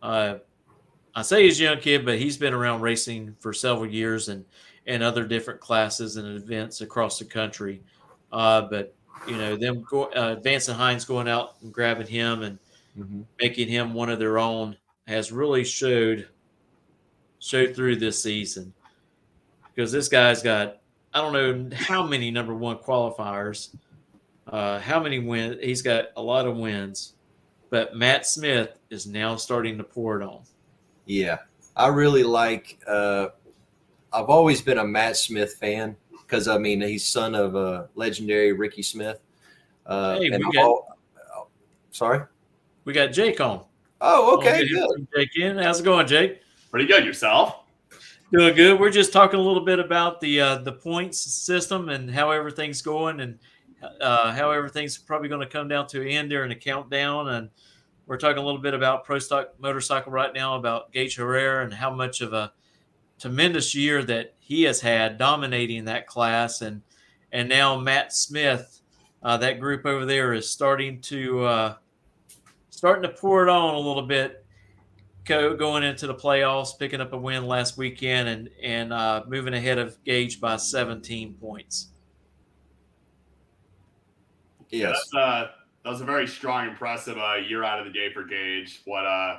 I say he's a young kid, but he's been around racing for several years and other different classes and events across the country. But Vance and Hines going out and grabbing him and making him one of their own has really showed through this season, because this guy's got, I don't know how many number one qualifiers, how many wins. He's got a lot of wins, but Matt Smith is now starting to pour it on. Yeah, I really like. I've always been a Matt Smith fan because he's son of legendary Ricky Smith. Hey, sorry, we got Jake on. Oh, okay, good. Jake in. How's it going, Jake? Pretty good. Yourself? Doing good. We're just talking a little bit about the points system and how everything's going, and how everything's probably going to come down to an end during the countdown. And we're talking a little bit about Pro Stock Motorcycle right now, about Gage Herrera and how much of a tremendous year that he has had dominating that class. And now Matt Smith, that group over there, is starting to pour it on a little bit, going into the playoffs, picking up a win last weekend and moving ahead of Gage by 17 points. Yes. That was a very strong, impressive year out of the gate for Gage. If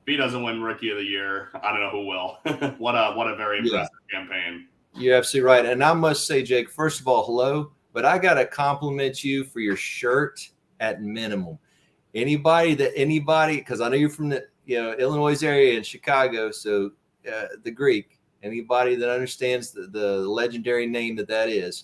he doesn't win Rookie of the Year, I don't know who will. What a very impressive campaign. You're absolutely right. And I must say, Jake, first of all, hello, but I got to compliment you for your shirt at minimum. Anybody, because I know you're from the Illinois area and Chicago, so the Greek, anybody that understands the legendary name that is,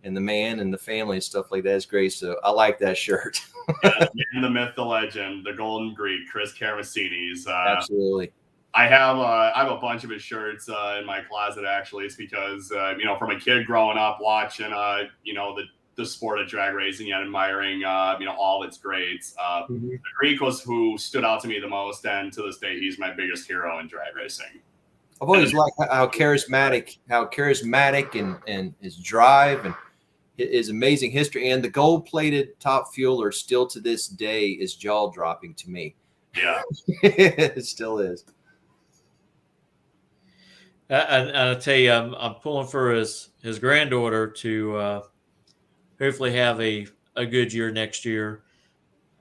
and the man and the family and stuff like that is great. So I like that shirt. Yeah, the myth, the legend, the Golden Greek, Chris Caravasini's. Absolutely. I have a bunch of his shirts in my closet. Actually, it's because from a kid growing up watching the sport of drag racing and admiring all of its greats. The Greek was who stood out to me the most, and to this day he's my biggest hero in drag racing. I've always liked how charismatic and his drive and his amazing history, and the gold-plated Top Fueler still to this day is jaw-dropping to me. Yeah, it still is. I'll tell you, I'm pulling for his granddaughter to hopefully have a good year next year.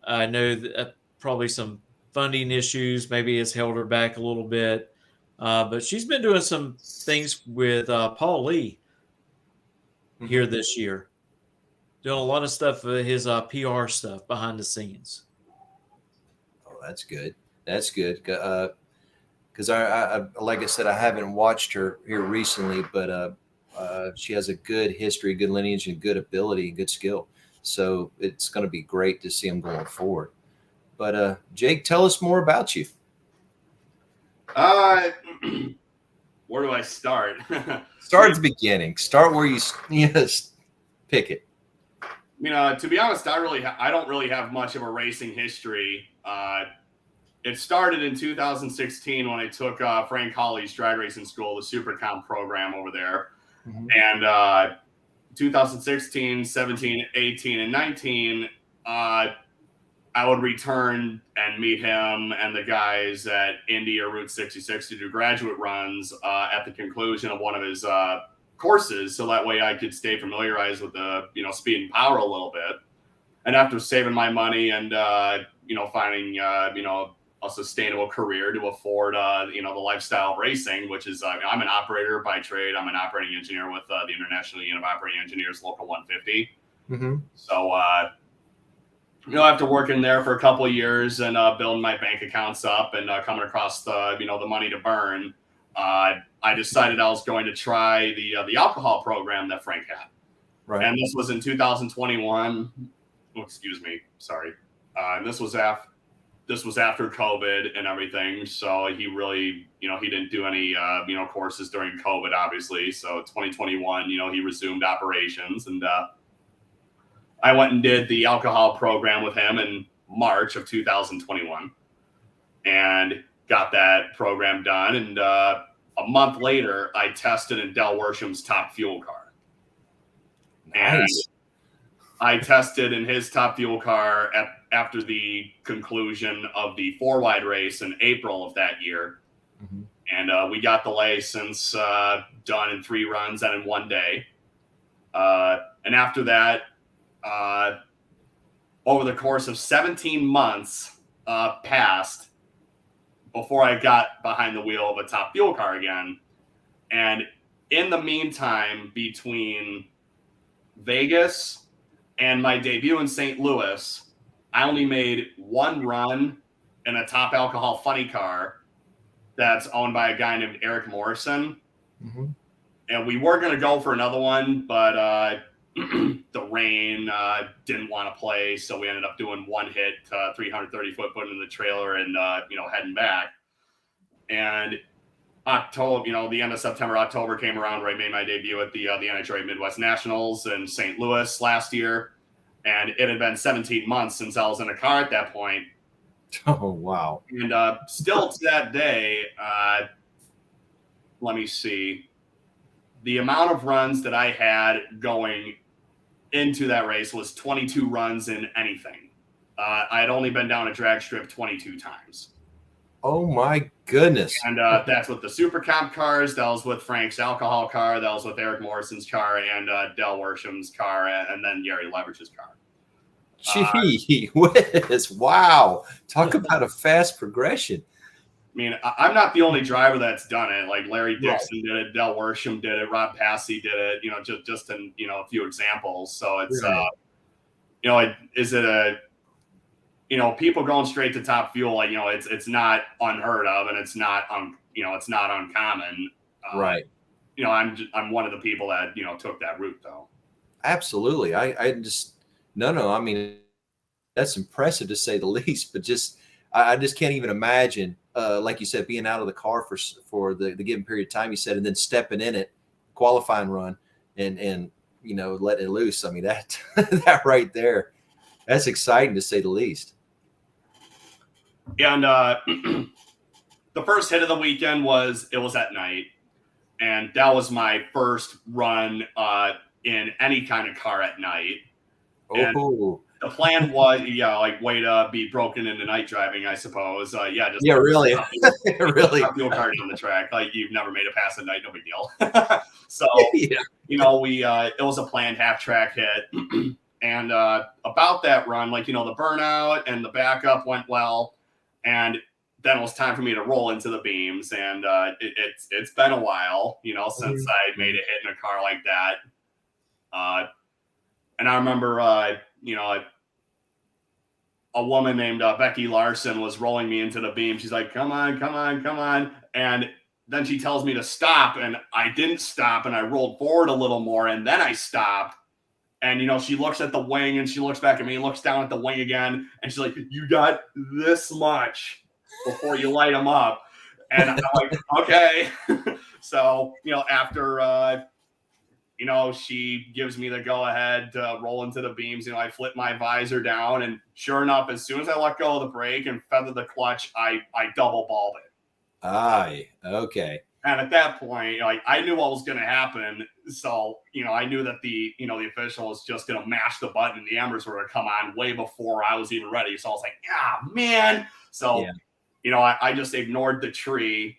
I know that probably some funding issues maybe has held her back a little bit, but she's been doing some things with Paul Lee here this year, doing a lot of stuff, his PR stuff behind the scenes. Oh, that's good. That's good. Because I like I said, I haven't watched her here recently, but she has a good history, good lineage, and good ability, good skill. So it's going to be great to see him going forward. But Jake, tell us more about you. Where do I start? Start at the beginning. Start where you pick it. To be honest, I don't really have much of a racing history. It started in 2016 when I took Frank Hawley's drag racing school, the SuperCom program over there. And 2016, 17, 18, and 19, I would return and meet him and the guys at Indy or Route 66 to do graduate runs at the conclusion of one of his courses. So that way I could stay familiarized with the, speed and power a little bit. And after saving my money and, finding, a sustainable career to afford, the lifestyle of racing, which is, I'm an operator by trade. I'm an operating engineer with the International Union of Operating Engineers, Local 150. So, after working there for a couple of years and building my bank accounts up and coming across the money to burn, I decided I was going to try the alcohol program that Frank had. Right. And this was in 2021. Oh, excuse me. Sorry. And this was after. this was after COVID and everything. So he really, he didn't do any, courses during COVID, obviously. So 2021, he resumed operations. And I went and did the alcohol program with him in March of 2021 and got that program done. And a month later, I tested in Del Worsham's Top Fuel car. Nice. And I tested in his Top Fuel car after the conclusion of the 4-wide race in April of that year. Mm-hmm. And we got the license done in 3 runs and in 1 day. And after that, over the course of 17 months passed before I got behind the wheel of a Top Fuel car again. And in the meantime, between Vegas and my debut in St. Louis, I only made 1 run in a Top Alcohol funny car that's owned by a guy named Eric Morrison. Mm-hmm. And we were going to go for another one, but the rain didn't want to play. So we ended up doing 1 hit, 330 foot, putting in the trailer and, heading back. And October, the end of September, October came around where I made my debut at the NHRA Midwest Nationals in St. Louis last year. And it had been 17 months since I was in a car at that point. Oh, wow. And still to that day, let me see. The amount of runs that I had going into that race was 22 runs in anything. I had only been down a drag strip 22 times. Oh, my goodness. And that's with the Super Comp cars. That was with Frank's alcohol car. That was with Eric Morrison's car and Del Worsham's car and then Gary Leverage's car. Gee whiz. Wow. Talk about a fast progression. I mean, I'm not the only driver that's done it. Like Larry Dixon did it, Del Worsham did it, Rob Passy did it, just in, a few examples. So it's, is it a, people going straight to Top Fuel, like, it's not unheard of and it's not, it's not uncommon. Right. I'm one of the people that, took that route though. Absolutely. I just, no. I mean, that's impressive to say the least, but I just can't even imagine, like you said, being out of the car for the given period of time you said, and then stepping in it, qualifying run and letting it loose. I mean, that right there, that's exciting to say the least. And the first hit of the weekend was at night. And that was my first run in any kind of car at night. Oh, the plan was, way to be broken into night driving, I suppose. Really, really. Fuel car down the track, like you've never made it past a night, no big deal. So, it was a planned half track hit, and about that run, the burnout and the backup went well, and then it was time for me to roll into the beams, and it's been a while, since I made a hit in a car like that. And I remember, a woman named Becky Larson was rolling me into the beam. She's like, come on. And then she tells me to stop. And I didn't stop. And I rolled forward a little more. And then I stopped. And, she looks at the wing and she looks back at me and looks down at the wing again. And she's like, you got this much before you light them up. And I'm like, okay. So, after, she gives me the go ahead to roll into the beams. I flip my visor down, and sure enough, as soon as I let go of the brake and feather the clutch, I double balled it. Aye, okay. And at that point, I knew what was going to happen. So, I knew that the official was just going to mash the button and the embers were going to come on way before I was even ready. So I was like, man. So, I just ignored the tree,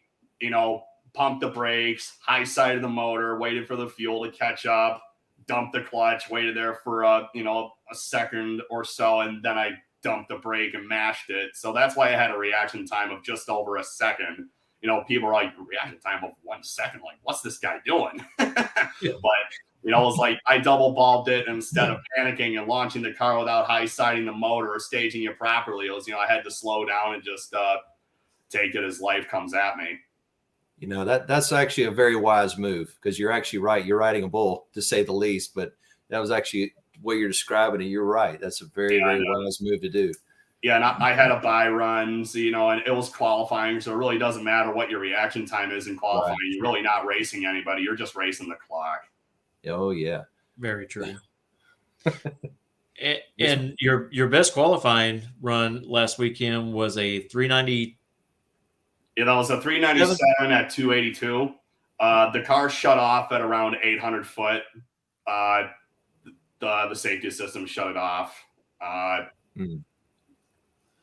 pumped the brakes, high side of the motor, waited for the fuel to catch up, dumped the clutch, waited there for a second or so, and then I dumped the brake and mashed it. So that's why I had a reaction time of just over a second. People are like, reaction time of 1 second, like, what's this guy doing? But it was like I double bulbed it, and instead of panicking and launching the car without high siding the motor or staging it properly, it was I had to slow down and just take it as life comes at me. That's actually a very wise move, because you're actually right. You're riding a bull, to say the least. But that was actually what you're describing, and you're right. That's a very, very wise move to do. Yeah, and I had a bye run, so, and it was qualifying, so it really doesn't matter what your reaction time is in qualifying. Right. You're really not racing anybody. You're just racing the clock. Oh, yeah. Very true. And your best qualifying run last weekend was a 390. Yeah, that was a 397 at 282. The car shut off at around 800 foot. The safety system shut it off.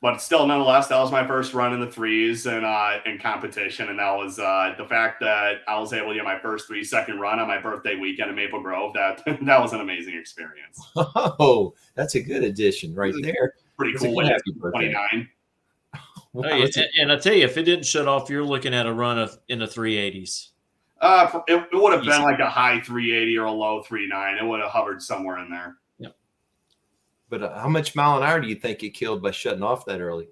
But still, nonetheless, that was my first run in the threes and in competition. And that was the fact that I was able to get my first 3-second run on my birthday weekend in Maple Grove. That was an amazing experience. Oh, that's a good addition right there. Pretty cool. Happy birthday. 29. And I tell you, if it didn't shut off, you're looking at a run in the 380s. It would have been like a high 380 or a low 39. It would have hovered somewhere in there. But how much mile an hour do you think it killed by shutting off that early?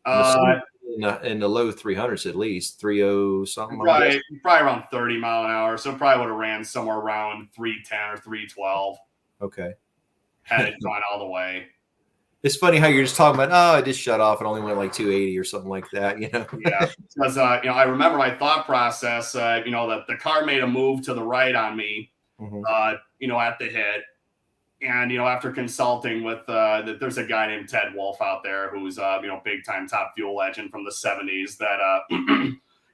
In the low 300s at least, 30 something. Right, probably around 30 mile an hour. So probably would have ran somewhere around 310 or 312. Okay. Had it gone all the way. It's funny how you're just talking about, it just shut off and only went like 280 or something like that, Yeah, because I remember my thought process. That the car made a move to the right on me, at the hit. And, after consulting with, there's a guy named Ted Wolf out there who's, big time Top Fuel legend from the 70s that,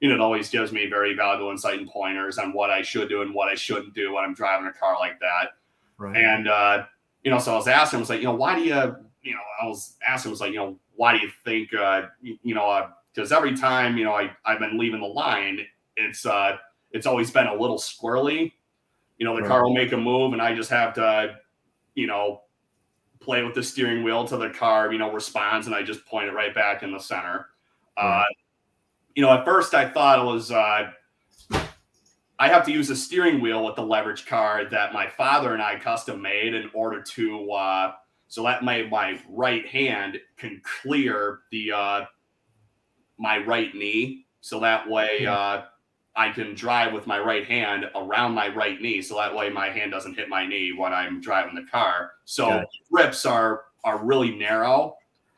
it always gives me very valuable insight and pointers on what I should do and what I shouldn't do when I'm driving a car like that. Right. And, so I was asking him, I was like, why do you, why do you think, because every time, I've been leaving the line, it's always been a little squirrely. The car will make a move and I just have to, play with the steering wheel till the car, responds, and I just point it right back in the center. Right. At first I thought it was, I have to use a steering wheel with the leverage car that my father and I custom made in order to, so that my right hand can clear my right knee. So that way, I can drive with my right hand around my right knee, so that way my hand doesn't hit my knee when I'm driving the car. So grips are really narrow.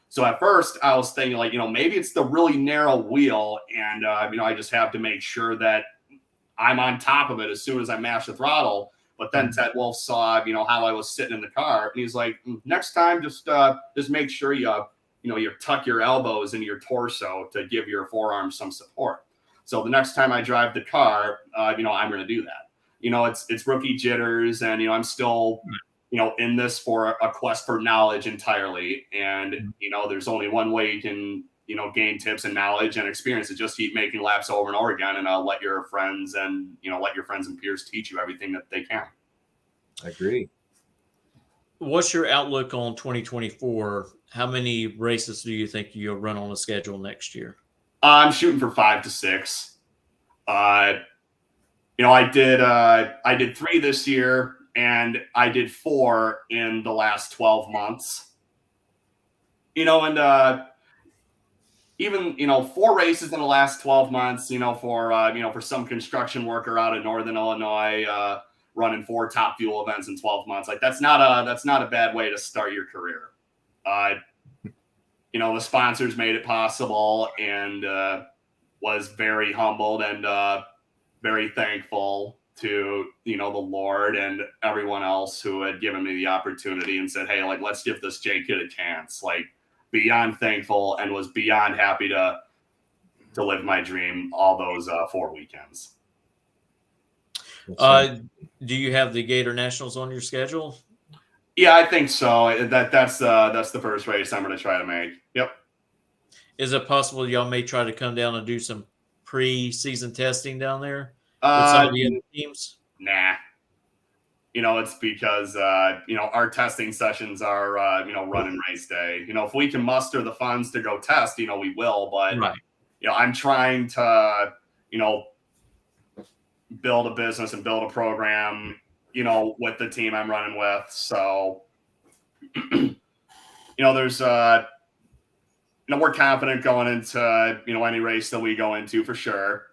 So at first I was thinking maybe it's the really narrow wheel, and I just have to make sure that I'm on top of it as soon as I mash the throttle. But then Ted Wolf saw how I was sitting in the car, and he's like, next time just make sure you tuck your elbows into your torso to give your forearms some support. So the next time I drive the car, I'm going to do that. It's rookie jitters, and I'm still, in this for a quest for knowledge entirely. And there's only one way you can, gain tips and knowledge and experience is just keep making laps over and over again, and let your friends and peers teach you everything that they can. I agree. What's your outlook on 2024? How many races do you think you'll run on the schedule next year? I'm shooting for 5 to 6. I did 3 this year, and I did 4 in the last 12 months. And even 4 races in the last 12 months. For some construction worker out of Northern Illinois, running 4 Top Fuel events in 12 months, that's not a bad way to start your career. The sponsors made it possible, and was very humbled and very thankful to, the Lord and everyone else who had given me the opportunity and said, hey, let's give this Jake kid a chance. Beyond thankful, and was beyond happy to live my dream all those 4 weekends. Do you have the Gator Nationals on your schedule? Yeah, I think so. That's the first race I'm going to try to make. Yep. Is it possible y'all may try to come down and do some pre-season testing down there with some of the other teams? Nah. It's because our testing sessions are running race day. If we can muster the funds to go test, we will. But right. I'm trying to build a business and build a program, with the team I'm running with. So, there's, we're confident going into, any race that we go into for sure.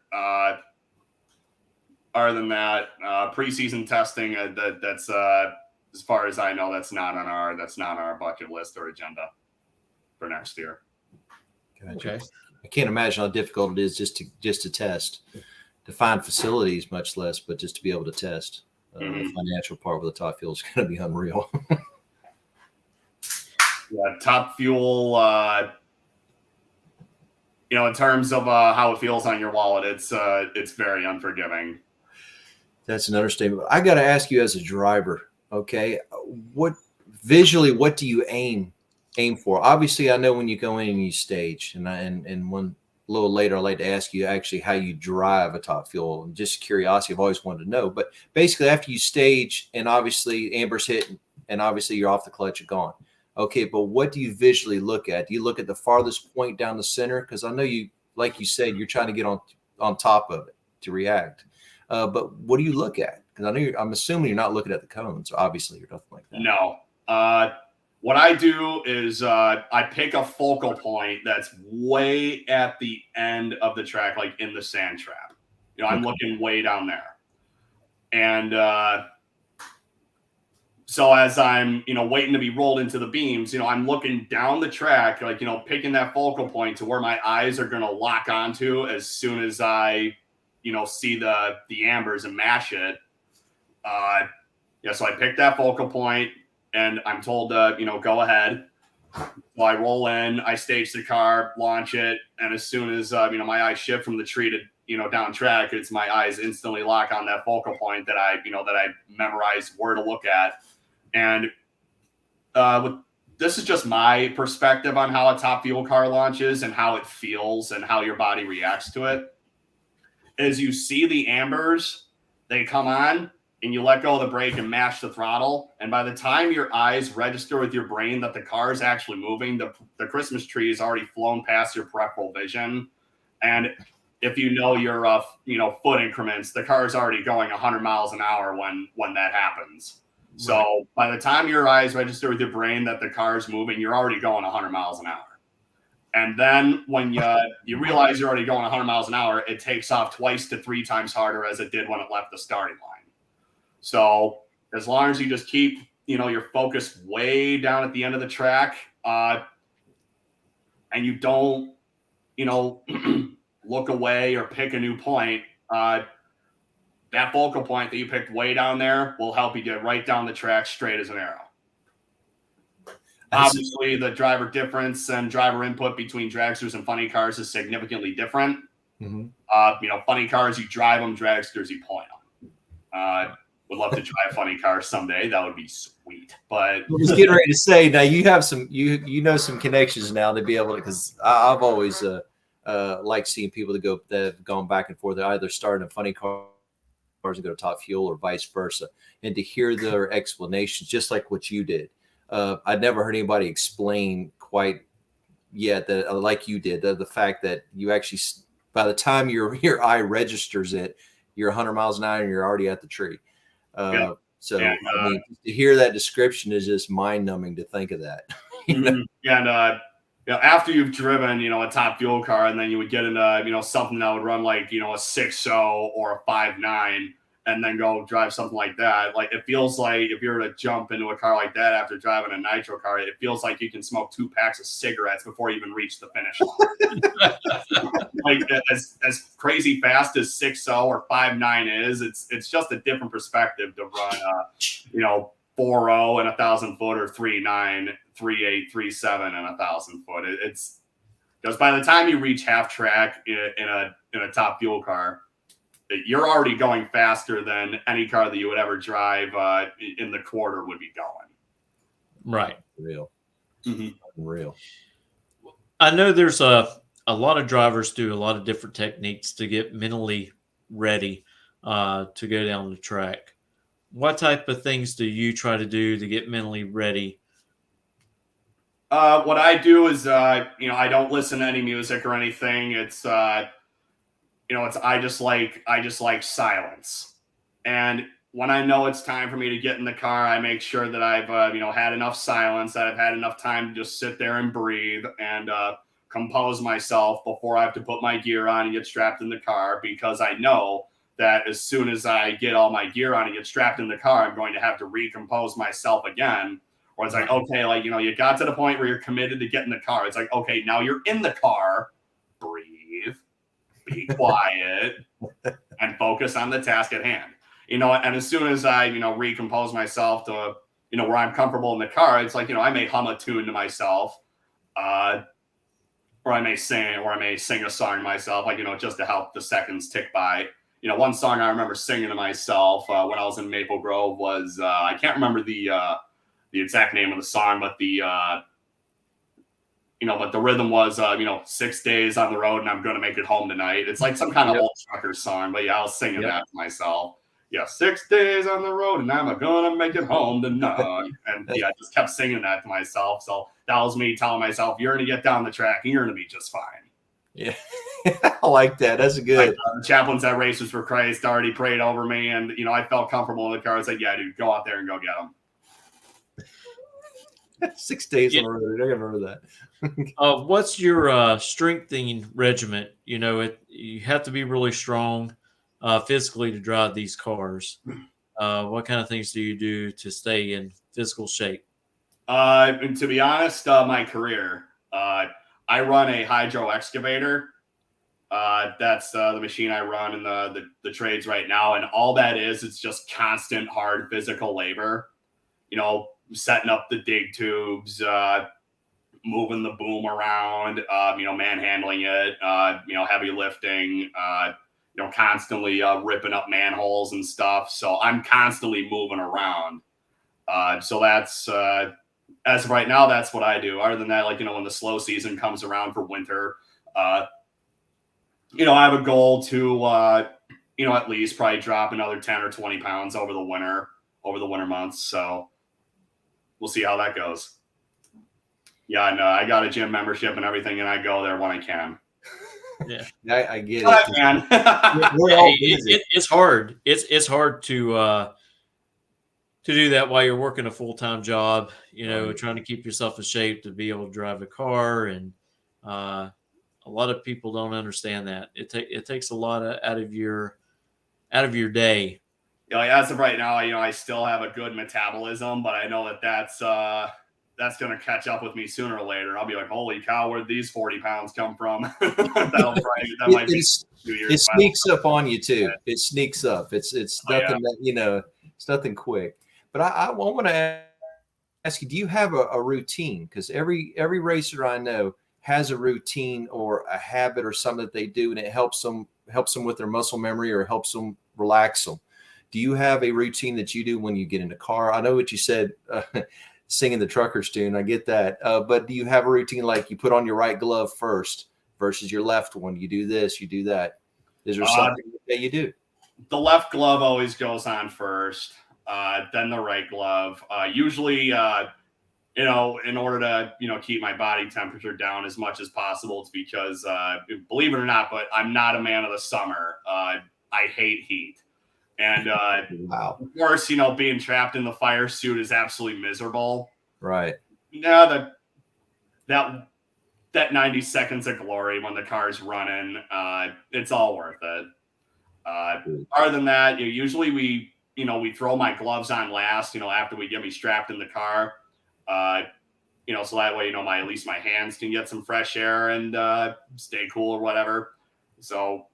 Other than that, preseason testing, that's as far as I know, that's not on our bucket list or agenda for next year. Gotcha. Okay. I can't imagine how difficult it is just to test, to find facilities, much less, but just to be able to test. The financial part with the Top Fuel is going to be unreal. Yeah, Top Fuel, in terms of how it feels on your wallet, it's very unforgiving. That's an understatement. I got to ask you as a driver, okay, what do you aim for? Obviously, I know when you go in and you stage, and one a little later, I'd like to ask you actually how you drive a Top Fuel. Just curiosity, I've always wanted to know. But basically, after you stage, and obviously amber's hit, and obviously you're off the clutch, you're gone. Okay, but what do you visually look at? Do you look at the farthest point down the center? Because I know you, like you said, you're trying to get on top of it to react. But what do you look at? Because I know I'm assuming you're not looking at the cones, obviously, or nothing like that. No. What I do is I pick a focal point that's way at the end of the track, like in the sand trap. I'm looking way down there. And so as I'm, waiting to be rolled into the beams, I'm looking down the track, like, picking that focal point to where my eyes are going to lock onto as soon as I, see the ambers and mash it. So I pick that focal point. And I'm told to, go ahead. So I roll in, I stage the car, launch it, and as soon as my eyes shift from the tree to down track, it's my eyes instantly lock on that focal point that I memorize where to look at. And this is just my perspective on how a Top Fuel car launches and how it feels and how your body reacts to it. As you see the ambers, they come on. And you let go of the brake and mash the throttle. And by the time your eyes register with your brain that the car is actually moving, the Christmas tree has already flown past your peripheral vision. And if your foot increments, the car is already going 100 miles an hour when that happens. Right. So by the time your eyes register with your brain that the car is moving, you're already going 100 miles an hour. And then when you realize you're already going 100 miles an hour, it takes off twice to 3 times harder as it did when it left the starting line. So as long as you just keep, your focus way down at the end of the track, and you don't, look away or pick a new point, that focal point that you picked way down there will help you get right down the track straight as an arrow. Obviously, the driver difference and driver input between dragsters and funny cars is significantly different. Mm-hmm. Funny cars, you drive them, dragsters, you point them. Would love to drive funny cars someday. That would be sweet. But I was getting ready to say, now you have some, some connections now to be able to, because I've always liked seeing people that have gone back and forth. They either start in funny cars and go to Top Fuel or vice versa. And to hear their explanations, just like what you did, I'd never heard anybody explain quite yet that like you did, the fact that you actually, by the time your eye registers it, you're 100 miles an hour and you're already at the tree. So I mean, to hear that description is just mind-numbing to think of that. After you've driven, a Top Fuel car, and then you would get into, something that would run like, a 6.0 or a 5.9, and then go drive something like that. Like, it feels like if you were to jump into a car like that after driving a nitro car, it feels like you can smoke 2 packs of cigarettes before you even reach the finish line. Like, as crazy fast as 6.0 or 5.9 is, it's just a different perspective to run 4.0 and 1,000 foot, or 3.9, 3.8, 3.7 and 1,000 foot. It's because by the time you reach half track in a Top Fuel car, you're already going faster than any car that you would ever drive in the quarter would be going. Right. Real. Mm-hmm. Real. I know there's a lot of drivers do a lot of different techniques to get mentally ready to go down the track. What type of things do you try to do to get mentally ready? What I do is, I don't listen to any music or anything. It's, I just like silence. And when I know it's time for me to get in the car, I make sure that I've, had enough silence, that I've had enough time to just sit there and breathe and compose myself before I have to put my gear on and get strapped in the car, because I know that as soon as I get all my gear on and get strapped in the car, I'm going to have to recompose myself again, Or it's like, okay, like, you got to the point where you're committed to getting the car. It's like, okay, now you're in the car, breathe, be quiet, and focus on the task at hand. And as soon as I, recompose myself to, where I'm comfortable in the car, it's like, I may hum a tune to myself, or I may sing a song to myself, like, just to help the seconds tick by. One song I remember singing to myself when I was in Maple Grove was, I can't remember the exact name of the song, but but the rhythm was, 6 days on the road and I'm going to make it home tonight. It's like some kind of old trucker song, but yeah, I was singing that to myself. Yeah, 6 days on the road and I'm going to make it home tonight. And yeah, I just kept singing that to myself. So that was me telling myself, you're going to get down the track and you're going to be just fine. Yeah, I like that. That's good. Like, the chaplains at Races for Christ already prayed over me, and I felt comfortable in the car. I said, "Yeah, dude, go out there and go get them." 6 days on the road. I remember that. What's your strengthening regimen? You have to be really strong physically to drive these cars. What kind of things do you do to stay in physical shape? And to be honest, my career, I run a hydro excavator. That's the machine I run in the trades right now. And all that is, it's just constant hard physical labor, setting up the dig tubes, moving the boom around, manhandling it, heavy lifting, constantly ripping up manholes and stuff. So I'm constantly moving around. So that's, as of right now, that's what I do. Other than that, like, when the slow season comes around for winter, I have a goal to, at least probably drop another 10 or 20 pounds over the winter months. So we'll see how that goes. Yeah, and I got a gym membership and everything, and I go there when I can. Yeah, I get it. I can. It's hard. It's hard to do that while you're working a full-time job, trying to keep yourself in shape to be able to drive a car. And a lot of people don't understand that. It takes a lot out of your day. As of right now, I still have a good metabolism, but I know that's going to catch up with me sooner or later. I'll be like, holy cow, where'd these 40 pounds come from? That might be 2 years. It sneaks up on you too. It sneaks up. It's nothing that, it's nothing quick. But I want to ask you, do you have a routine? Because every racer I know has a routine or a habit or something that they do, and it helps them with their muscle memory or helps them relax them. Do you have a routine that you do when you get in the car? I know what you said, singing the trucker's tune. I get that. But do you have a routine like you put on your right glove first versus your left one? You do this, you do that. Is there something that you do? The left glove always goes on first, then the right glove. Usually, in order to, keep my body temperature down as much as possible, it's because, believe it or not, but I'm not a man of the summer. I hate heat. And, wow. Of course, being trapped in the fire suit is absolutely miserable. Right. Yeah, that 90 seconds of glory when the car's running, it's all worth it. Other than that, usually we throw my gloves on last, after we get me strapped in the car, so that way, at least my hands can get some fresh air and stay cool or whatever. So,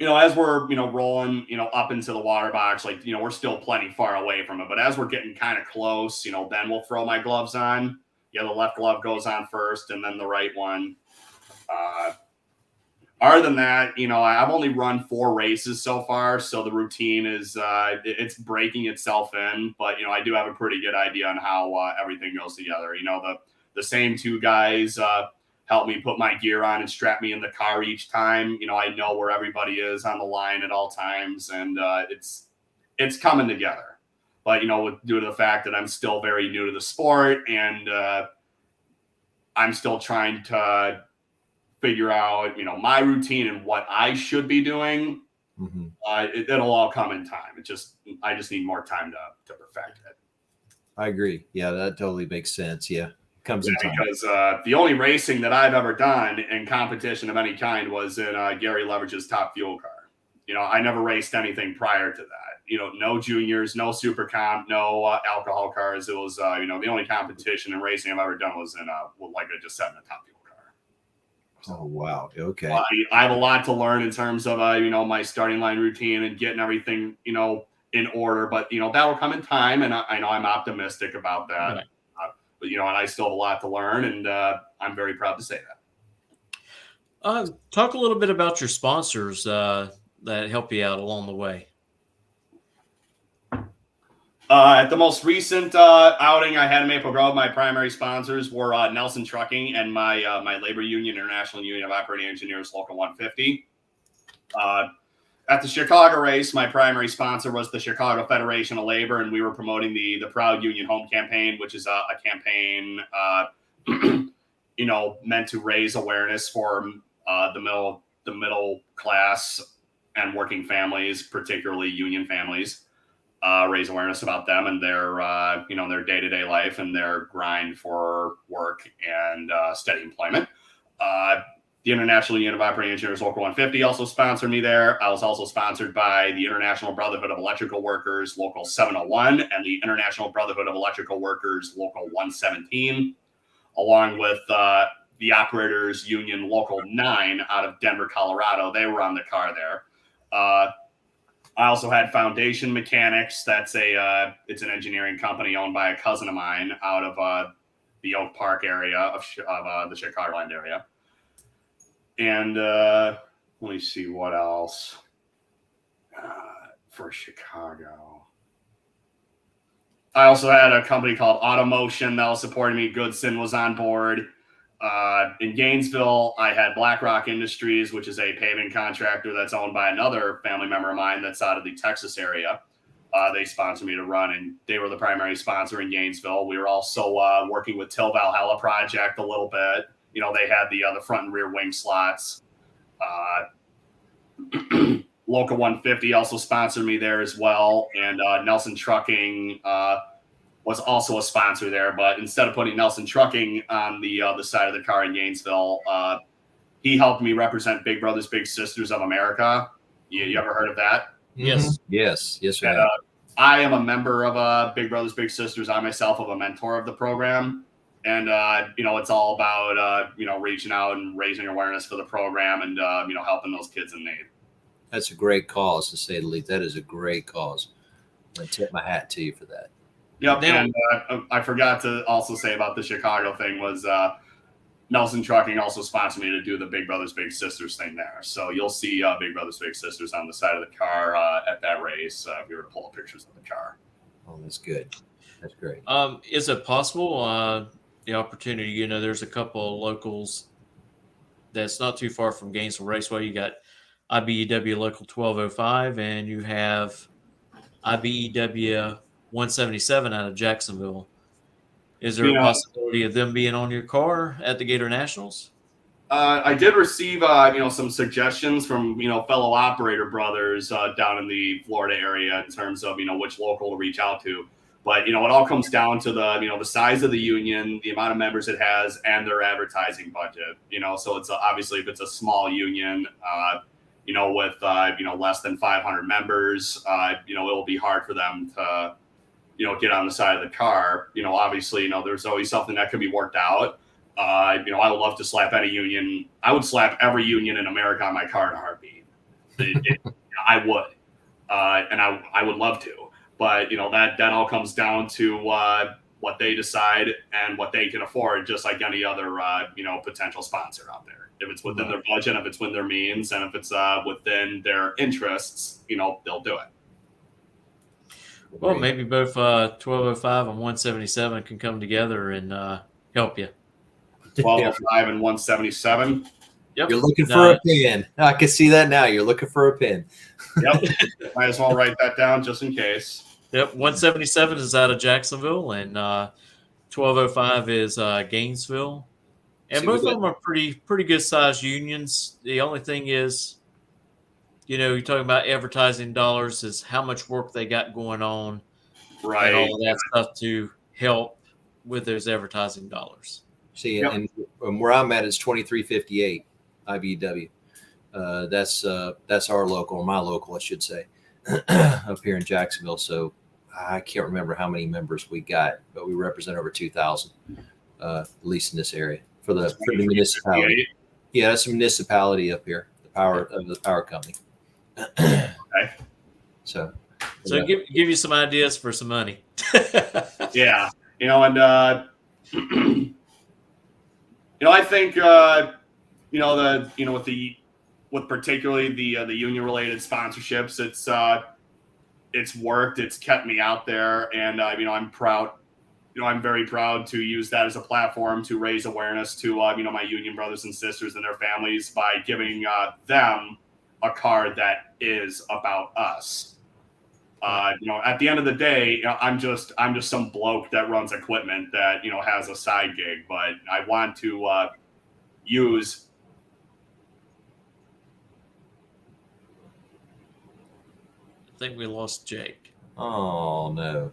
as we're, rolling, up into the water box, like, we're still plenty far away from it, but as we're getting kind of close, then we'll throw my gloves on. Yeah, the left glove goes on first and then the right one. Other than that, I've only run 4 races so far, so the routine is it's breaking itself in. But I do have a pretty good idea on how everything goes together. The same 2 guys help me put my gear on and strap me in the car each time. I know where everybody is on the line at all times, and it's coming together. But due to the fact that I'm still very new to the sport and I'm still trying to figure out, my routine and what I should be doing. Mm-hmm. It'll all come in time. I just need more time to perfect it. I agree. Yeah, that totally makes sense. Yeah, comes in time. Because the only racing that I've ever done in competition of any kind was in Gary Leverage's Top Fuel car. I never raced anything prior to that. no juniors, no super comp, no alcohol cars. It was, the only competition in racing I've ever done was in like I just said, in a Top Fuel car. Oh, wow. Okay. I have a lot to learn in terms of, my starting line routine and getting everything, in order. But, that will come in time. And I know I'm optimistic about that. Right. But, and I still have a lot to learn. And I'm very proud to say that. Talk a little bit about your sponsors that help you out along the way. At the most recent outing I had in Maple Grove, my primary sponsors were Nelson Trucking and my labor union, International Union of Operating Engineers, Local 150. At the Chicago race, my primary sponsor was the Chicago Federation of Labor, and we were promoting the Proud Union Home campaign, which is a campaign, meant to raise awareness for the middle class and working families, particularly union families. Raise awareness about them and their their day-to-day life and their grind for work and steady employment. The International Union of Operating Engineers Local 150 also sponsored me there. I was also sponsored by the International Brotherhood of Electrical Workers Local 701 and the International Brotherhood of Electrical Workers Local 117, along with the Operators Union Local 9 out of Denver, Colorado. They were on the car there. I also had Foundation Mechanics. That's it's an engineering company owned by a cousin of mine out of the Oak Park area of the Chicagoland area. And let me see what else for Chicago. I also had a company called Automotion that was supporting me. Goodson was on board. In Gainesville, I had BlackRock Industries, which is a paving contractor that's owned by another family member of mine that's out of the Texas area. They sponsored me to run, and they were the primary sponsor in Gainesville. We were also working with Till Valhalla Project a little bit. They had the front and rear wing slots. Local 150 also sponsored me there as well, and Nelson Trucking was also a sponsor there, but instead of putting Nelson Trucking on the side of the car in Gainesville, he helped me represent Big Brothers Big Sisters of America. You ever heard of that? Yes. Yes. And, I am a member of Big Brothers Big Sisters. I myself am a mentor of the program, and it's all about reaching out and raising awareness for the program and helping those kids in need. That's a great cause, to say the least. That is a great cause. I tip my hat to you for that. Yep, and I forgot to also say about the Chicago thing was Nelson Trucking also sponsored me to do the Big Brothers Big Sisters thing there. So you'll see Big Brothers Big Sisters on the side of the car at that race if you were to pull up pictures of the car. Oh, that's good. That's great. Is it possible the opportunity? There's a couple of locals that's not too far from Gainesville Raceway. You got IBEW Local 1205, and you have IBEW 177 out of Jacksonville. Is there a possibility of them being on your car at the Gator Nationals? I did receive, some suggestions from, fellow operator brothers down in the Florida area in terms of, which local to reach out to. But, it all comes down to the size of the union, the amount of members it has, and their advertising budget. So it's obviously if it's a small union, with, less than 500 members, it'll be hard for them to, get on the side of the car. Obviously, there's always something that could be worked out. I would love to slap any union. I would slap every union in America on my car in a heartbeat. I would, and I would love to. But that all comes down to what they decide and what they can afford, just like any other potential sponsor out there. If it's within their budget, if it's within their means, and if it's within their interests, they'll do it. Well, maybe both 1205 and 177 can come together and help you. 1205 and 177. Yep. You're looking for a pin. I can see that now. You're looking for a pin. Yep. Might as well write that down just in case. Yep. 177 is out of Jacksonville, and 1205 is Gainesville. And both of them are pretty good sized unions. The only thing is, you're talking about advertising dollars, is how much work they got going on, right? And all of that stuff to help with those advertising dollars. See, and where I'm at is 2358 IBEW. That's our local, or my local, I should say. up here in Jacksonville. So I can't remember how many members we got, but we represent over 2,000, at least in this area for the municipality. Yeah, that's a municipality up here, the power company. Okay. So give you some ideas for some money. Yeah, and I think with particularly the union related sponsorships, it's worked. It's kept me out there, and I'm proud. I'm very proud to use that as a platform to raise awareness to my union brothers and sisters and their families by giving them a card that is about us. At the end of the day, I'm just some bloke that runs equipment that has a side gig, but I want to use. I think we lost Jake. Oh no.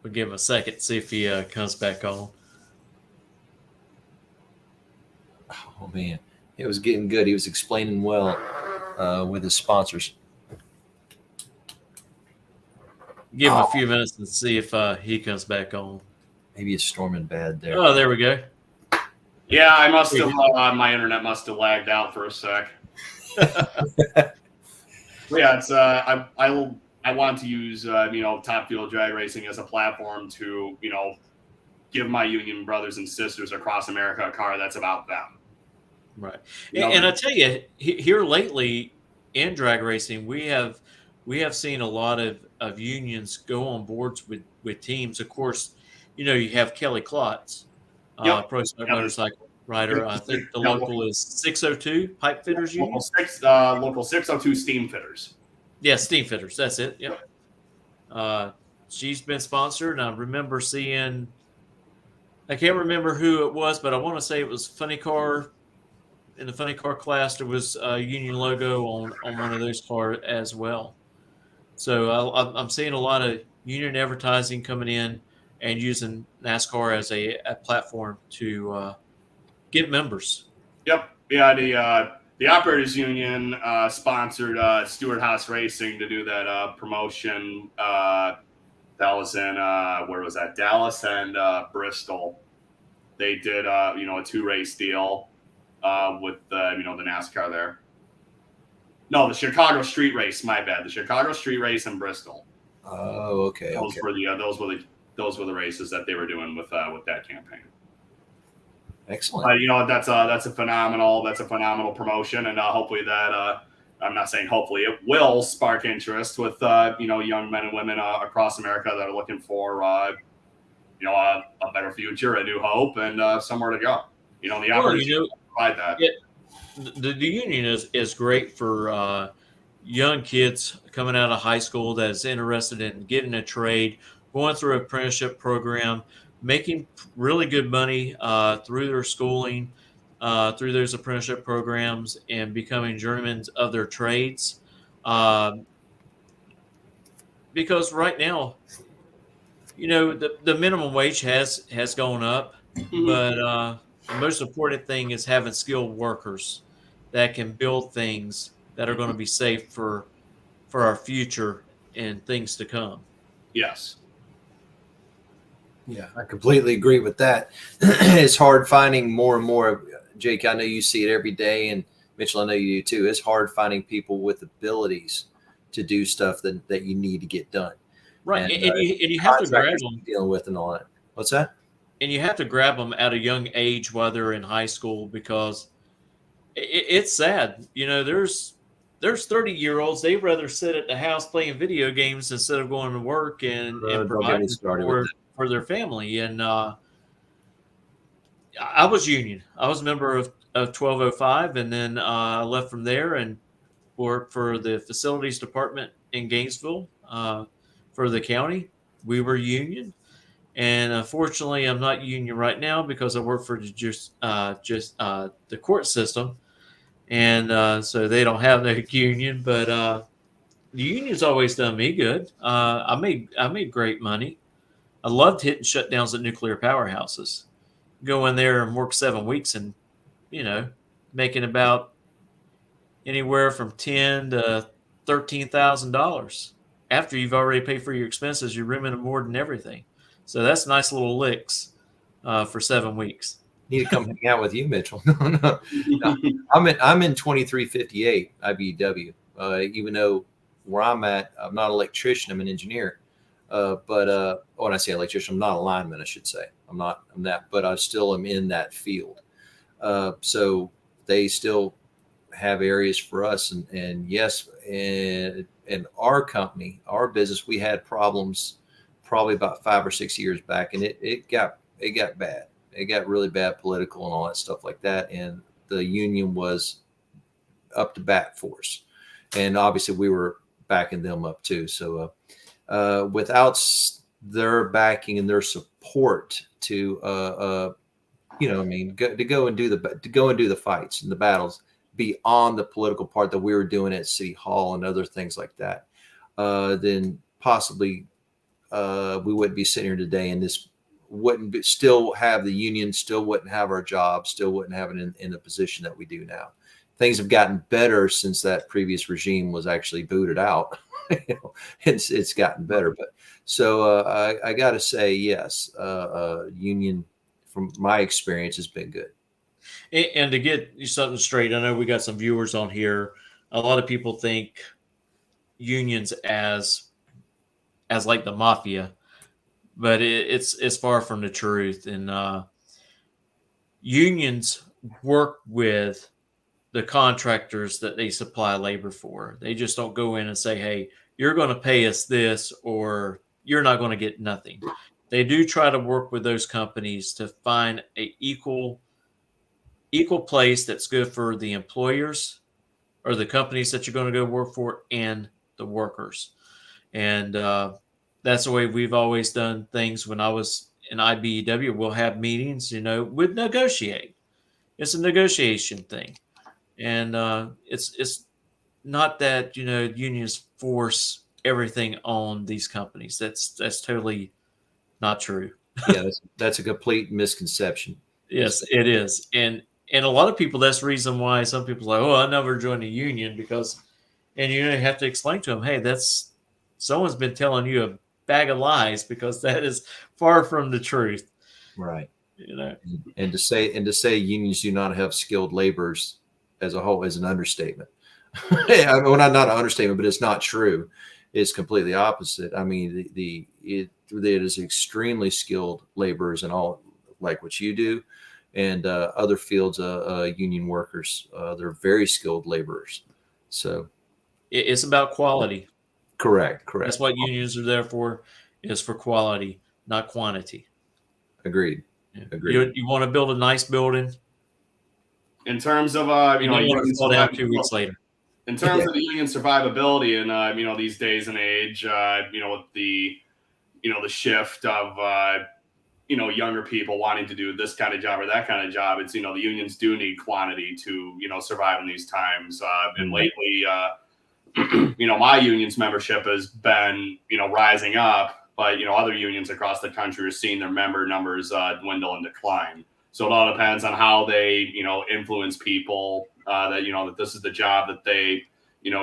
We'll give him a second, see if he comes back on. Oh man, it was getting good. He was explaining well with his sponsors. Give him a few minutes and see if he comes back on. Maybe it's storming bad there. Oh, there we go. Yeah, I must have. My internet must have lagged out for a sec. Yeah, it's. I want to use Top Fuel drag racing as a platform to give my union brothers and sisters across America a car that's about them. Right, and I tell you, here lately in drag racing, we have seen a lot of unions go on boards with teams. Of course, you have Kelly Klotz, Pro Stock Motorcycle rider. I think the local is 602 Pipe Fitters Union. Local 602 Steam Fitters. Yeah, Steam Fitters. That's it. Yep. She's been sponsored, and I remember seeing. I can't remember who it was, but I want to say it was Funny Car. In the Funny Car class, there was a union logo on one of those cars as well. So I'm seeing a lot of union advertising coming in and using NASCAR as a platform to get members. Yep. Yeah. The Operators Union sponsored Stewart Haas Racing to do that promotion. That was in where was that? Dallas and Bristol. They did a 2-race deal with the NASCAR there. No, the Chicago Street Race. My bad. The Chicago Street Race in Bristol. Oh, okay. Those were the races that they were doing with that campaign. Excellent. That's a phenomenal promotion, and hopefully that I'm not saying hopefully it will spark interest with young men and women across America that are looking for a better future, a new hope, and somewhere to go. The opportunity provide that. The union is great for young kids coming out of high school that is interested in getting a trade, going through an apprenticeship program, making really good money through their schooling, through those apprenticeship programs, and becoming journeymen of their trades. Because right now, the minimum wage has gone up, but the most important thing is having skilled workers that can build things that are going to be safe for our future and things to come. Yes. Yeah, I completely agree with that. It's hard finding more and more. Jake, I know you see it every day, and Mitchell, I know you do too. It's hard finding people with abilities to do stuff that you need to get done. Right, and you have to grab them. Dealing with and all that. What's that? And you have to grab them at a young age while they're in high school, because it's sad. There's 30-year-olds, they'd rather sit at the house playing video games instead of going to work and providing for their family. And I was union. I was a member of 1205, and then I left from there and worked for the facilities department in Gainesville for the county. We were union. And unfortunately, I'm not union right now because I work for the court system, and so they don't have no union. But the union's always done me good. I made great money. I loved hitting shutdowns at nuclear powerhouses. Go in there and work 7 weeks, and making about anywhere from $10,000 to $13,000 after you've already paid for your expenses, your room and board and everything. So that's nice little licks for 7 weeks. Need to come hang out with you, Mitchell. No. I'm in 2358 IBEW. Even though where I'm at, I'm not an electrician, I'm an engineer. But when I say electrician, I'm not a lineman, I should say. I'm that, but I still am in that field. So they still have areas for us, and yes, in our company, our business, we had problems probably about 5 or 6 years back, and it got bad. It got really bad political and all that stuff like that, and the union was up to bat for us, and obviously we were backing them up too. So without their backing and their support to to go and do the fights and the battles beyond the political part that we were doing at City Hall and other things like that, then possibly we wouldn't be sitting here today, and this still have the union, still wouldn't have our job, still wouldn't have it in the position that we do now. Things have gotten better since that previous regime was actually booted out. It's gotten better, but so I got to say, yes, union, from my experience, has been good. And to get you something straight, I know we got some viewers on here. A lot of people think unions as like the mafia, but it's far from the truth. And unions work with the contractors that they supply labor for. They just don't go in and say, hey, you're going to pay us this or you're not going to get nothing. They do try to work with those companies to find a equal place that's good for the employers or the companies that you're going to go work for and the workers. And that's the way we've always done things. When I was in IBEW, we'll have meetings, we'd negotiate. It's a negotiation thing. And it's not that, unions force everything on these companies. That's totally not true. Yeah, that's a complete misconception. Yes, it is. And a lot of people, that's the reason why some people are like, oh, I never joined a union and you have to explain to them, hey, someone's been telling you a bag of lies, because that is far from the truth. Right. And to say unions do not have skilled laborers as a whole is an understatement. Well, not an understatement, but it's not true. It's completely opposite. I mean, it is extremely skilled laborers and all, like what you do, and other fields, union workers. They're very skilled laborers. So it's about quality. Correct. That's what unions are there for, is for quality, not quantity. Agreed. You want to build a nice building. In terms of you don't want to fall down 2 weeks later. In terms of the union survivability, and these days and age, with the the shift of younger people wanting to do this kind of job or that kind of job, it's the unions do need quantity to survive in these times. And lately, my union's membership has been rising up, but other unions across the country are seeing their member numbers dwindle and decline. So it all depends on how they influence people that this is the job that they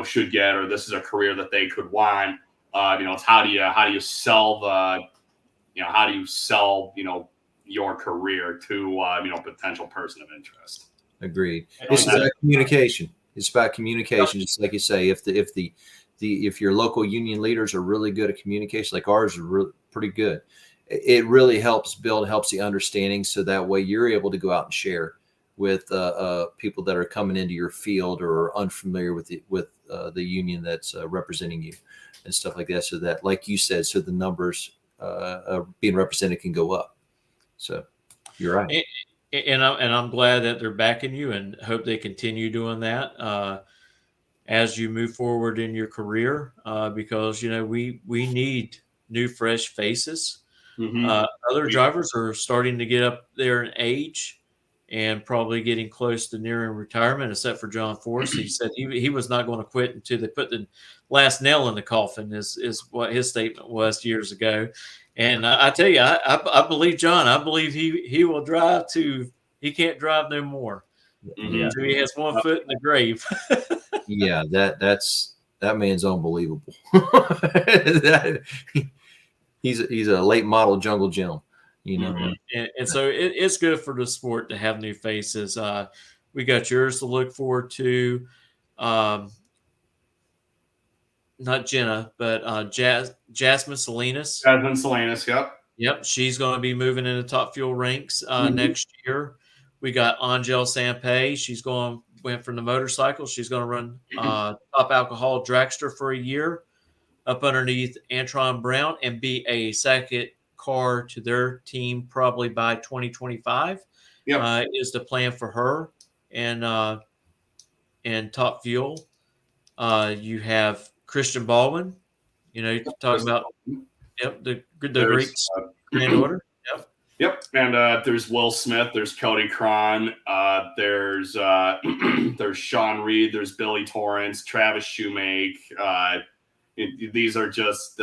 should get, or this is a career that they could want. It's how do you sell your career to potential person of interest. Agreed. It's about communication. It's about communication, just like you say. If your local union leaders are really good at communication, like ours are pretty good, it really helps the understanding, so that way you're able to go out and share with people that are coming into your field or are unfamiliar with the union that's representing you and stuff like that. So that, like you said, so the numbers being represented can go up. So you're right. And I'm glad that they're backing you, and hope they continue doing that as you move forward in your career, because we need new, fresh faces. Mm-hmm. Other drivers are starting to get up there in age and probably getting close to nearing retirement, except for John Force. He said he was not going to quit until they put the last nail in the coffin, is what his statement was years ago. And I tell you, I believe John. I believe he will drive to. He can't drive no more. Yeah. So he has one foot in the grave. Yeah, that man's unbelievable. He's a late model jungle gym, you know. And so it's good for the sport to have new faces. We got yours to look forward to. Not Jenna, but Jasmine Salinas. Jasmine Salinas, yep. Yep, she's going to be moving into Top Fuel ranks next year. We got Angel Sampay. Went from the motorcycle. She's going to run Top Alcohol Dragster for a year up underneath Antron Brown and be a second car to their team probably by 2025. Yep. Is the plan for her and Top Fuel. You have Christian Baldwin. You know, talking about the Greeks granddaughter. Yep. And there's Will Smith, there's Cody Cron, there's Sean Reed, there's Billy Torrance, Travis Shoemake. These are just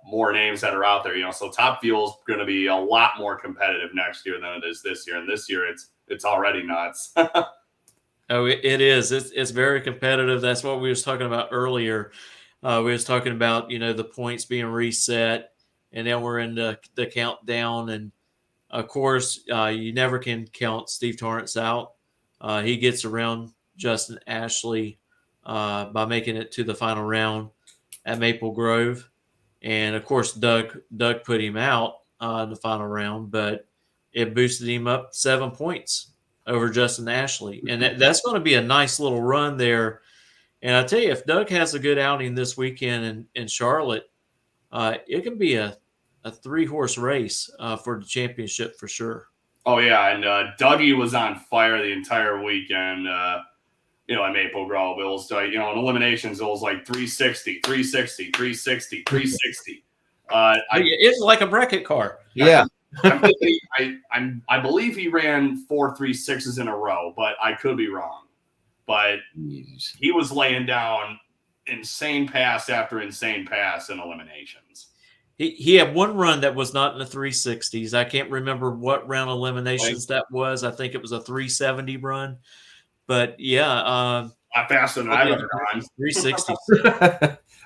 more names that are out there. So Top Fuel is going to be a lot more competitive next year than it is this year, and this year it's already nuts. Oh, it is. It's very competitive. That's what we was talking about earlier. We was talking about, the points being reset, and then we're in the countdown. And, of course, you never can count Steve Torrance out. He gets around Justin Ashley by making it to the final round at Maple Grove. And, of course, Doug put him out in the final round, but it boosted him up 7 points over Justin Ashley. And that's going to be a nice little run there. And I tell you, if Doug has a good outing this weekend in Charlotte, it can be a 3-horse race for the championship for sure. Oh, yeah. And Dougie was on fire the entire weekend, at Maple Grove. It was like, in eliminations, it was like 360, 360, 360, 360. It's like a bracket car. Yeah. I believe he ran 4 3.6s in a row, but I could be wrong. But he was laying down insane pass after insane pass in eliminations. He had one run that was not in the 360s. I can't remember what round eliminations that was. I think it was a 370 run. But yeah, not faster than I've ever gone. 360.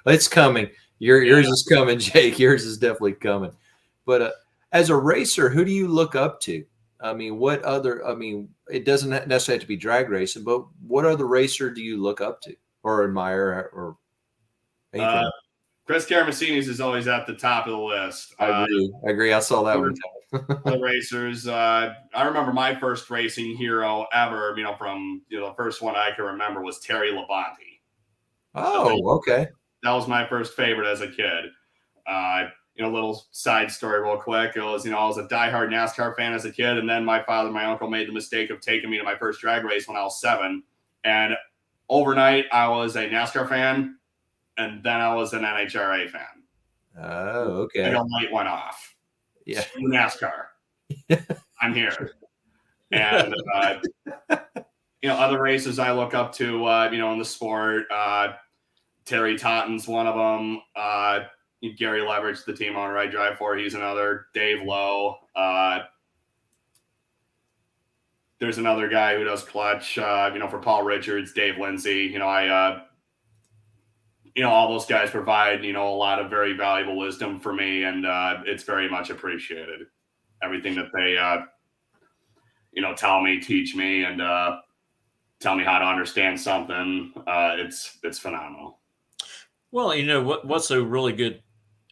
It's coming. Yours is coming, Jake. Yours is definitely coming. But as a racer, who do you look up to? It doesn't necessarily have to be drag racing, but what other racer do you look up to or admire or anything? Chris Karamessinis is always at the top of the list. I agree. I saw that one. The racers. I remember my first racing hero ever, from the first one I can remember was Terry Labonte. Oh, okay. That was my first favorite as a kid. Little side story real quick. It was, I was a diehard NASCAR fan as a kid. And then my father and my uncle made the mistake of taking me to my first drag race when I was 7. And overnight I was a NASCAR fan. And then I was an NHRA fan. Oh, okay. And the light went off. Yeah. NASCAR. I'm here. And, other races I look up to, in the sport, Terry Totten's one of them. Gary Leverage, the team owner I drive for, he's another. Dave Lowe. There's another guy who does clutch, for Paul Richards, Dave Lindsay. All those guys provide, a lot of very valuable wisdom for me, and it's very much appreciated. Everything that they, tell me, teach me, and tell me how to understand something. It's phenomenal. Well, what's so really good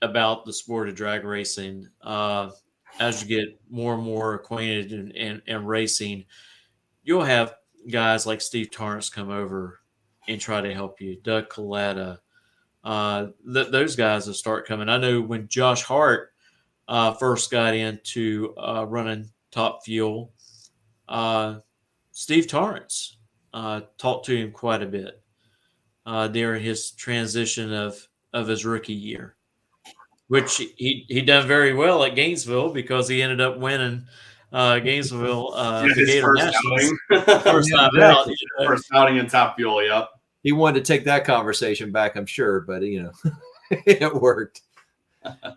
about the sport of drag racing, as you get more and more acquainted and racing, you'll have guys like Steve Torrance come over and try to help you. Doug Coletta, those guys will start coming. I know when Josh Hart first got into running Top Fuel, Steve Torrance talked to him quite a bit during his transition of his rookie year, which he done very well at Gainesville because he ended up winning Gainesville the Gator Nationals. First time out. First outing in Top Fuel, yep. He wanted to take that conversation back, I'm sure, but it worked.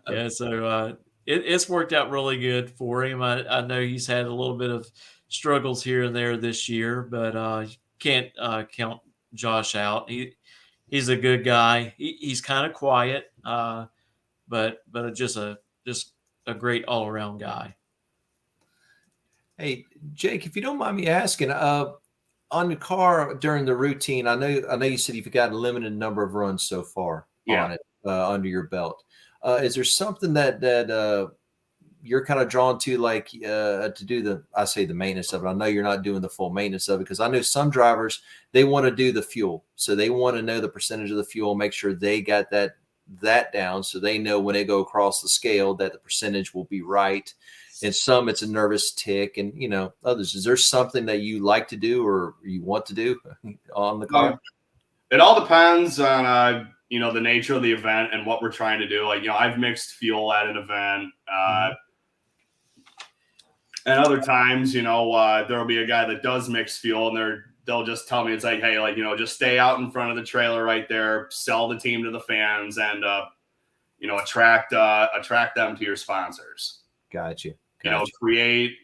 Yeah, so it's worked out really good for him. I know he's had a little bit of struggles here and there this year, but you can't count Josh out. He's a good guy. He's kind of quiet, but just a great all around guy. Hey, Jake, if you don't mind me asking, on the car during the routine, I know you said you've got a limited number of runs so far on it under your belt. Is there something that you're kind of drawn to, like to do the maintenance of it? I know you're not doing the full maintenance of it, because I know some drivers, they want to do the fuel, so they want to know the percentage of the fuel, make sure they got that down, so they know when they go across the scale that the percentage will be right. And some, it's a nervous tick, and others. Is there something that you like to do or you want to do on the car? It all depends on the nature of the event and what we're trying to do. Like, I've mixed fuel at an event, and other times, there'll be a guy that does mix fuel, and they'll just tell me, it's like, hey, just stay out in front of the trailer right there, sell the team to the fans, and attract them to your sponsors. Gotcha. Create,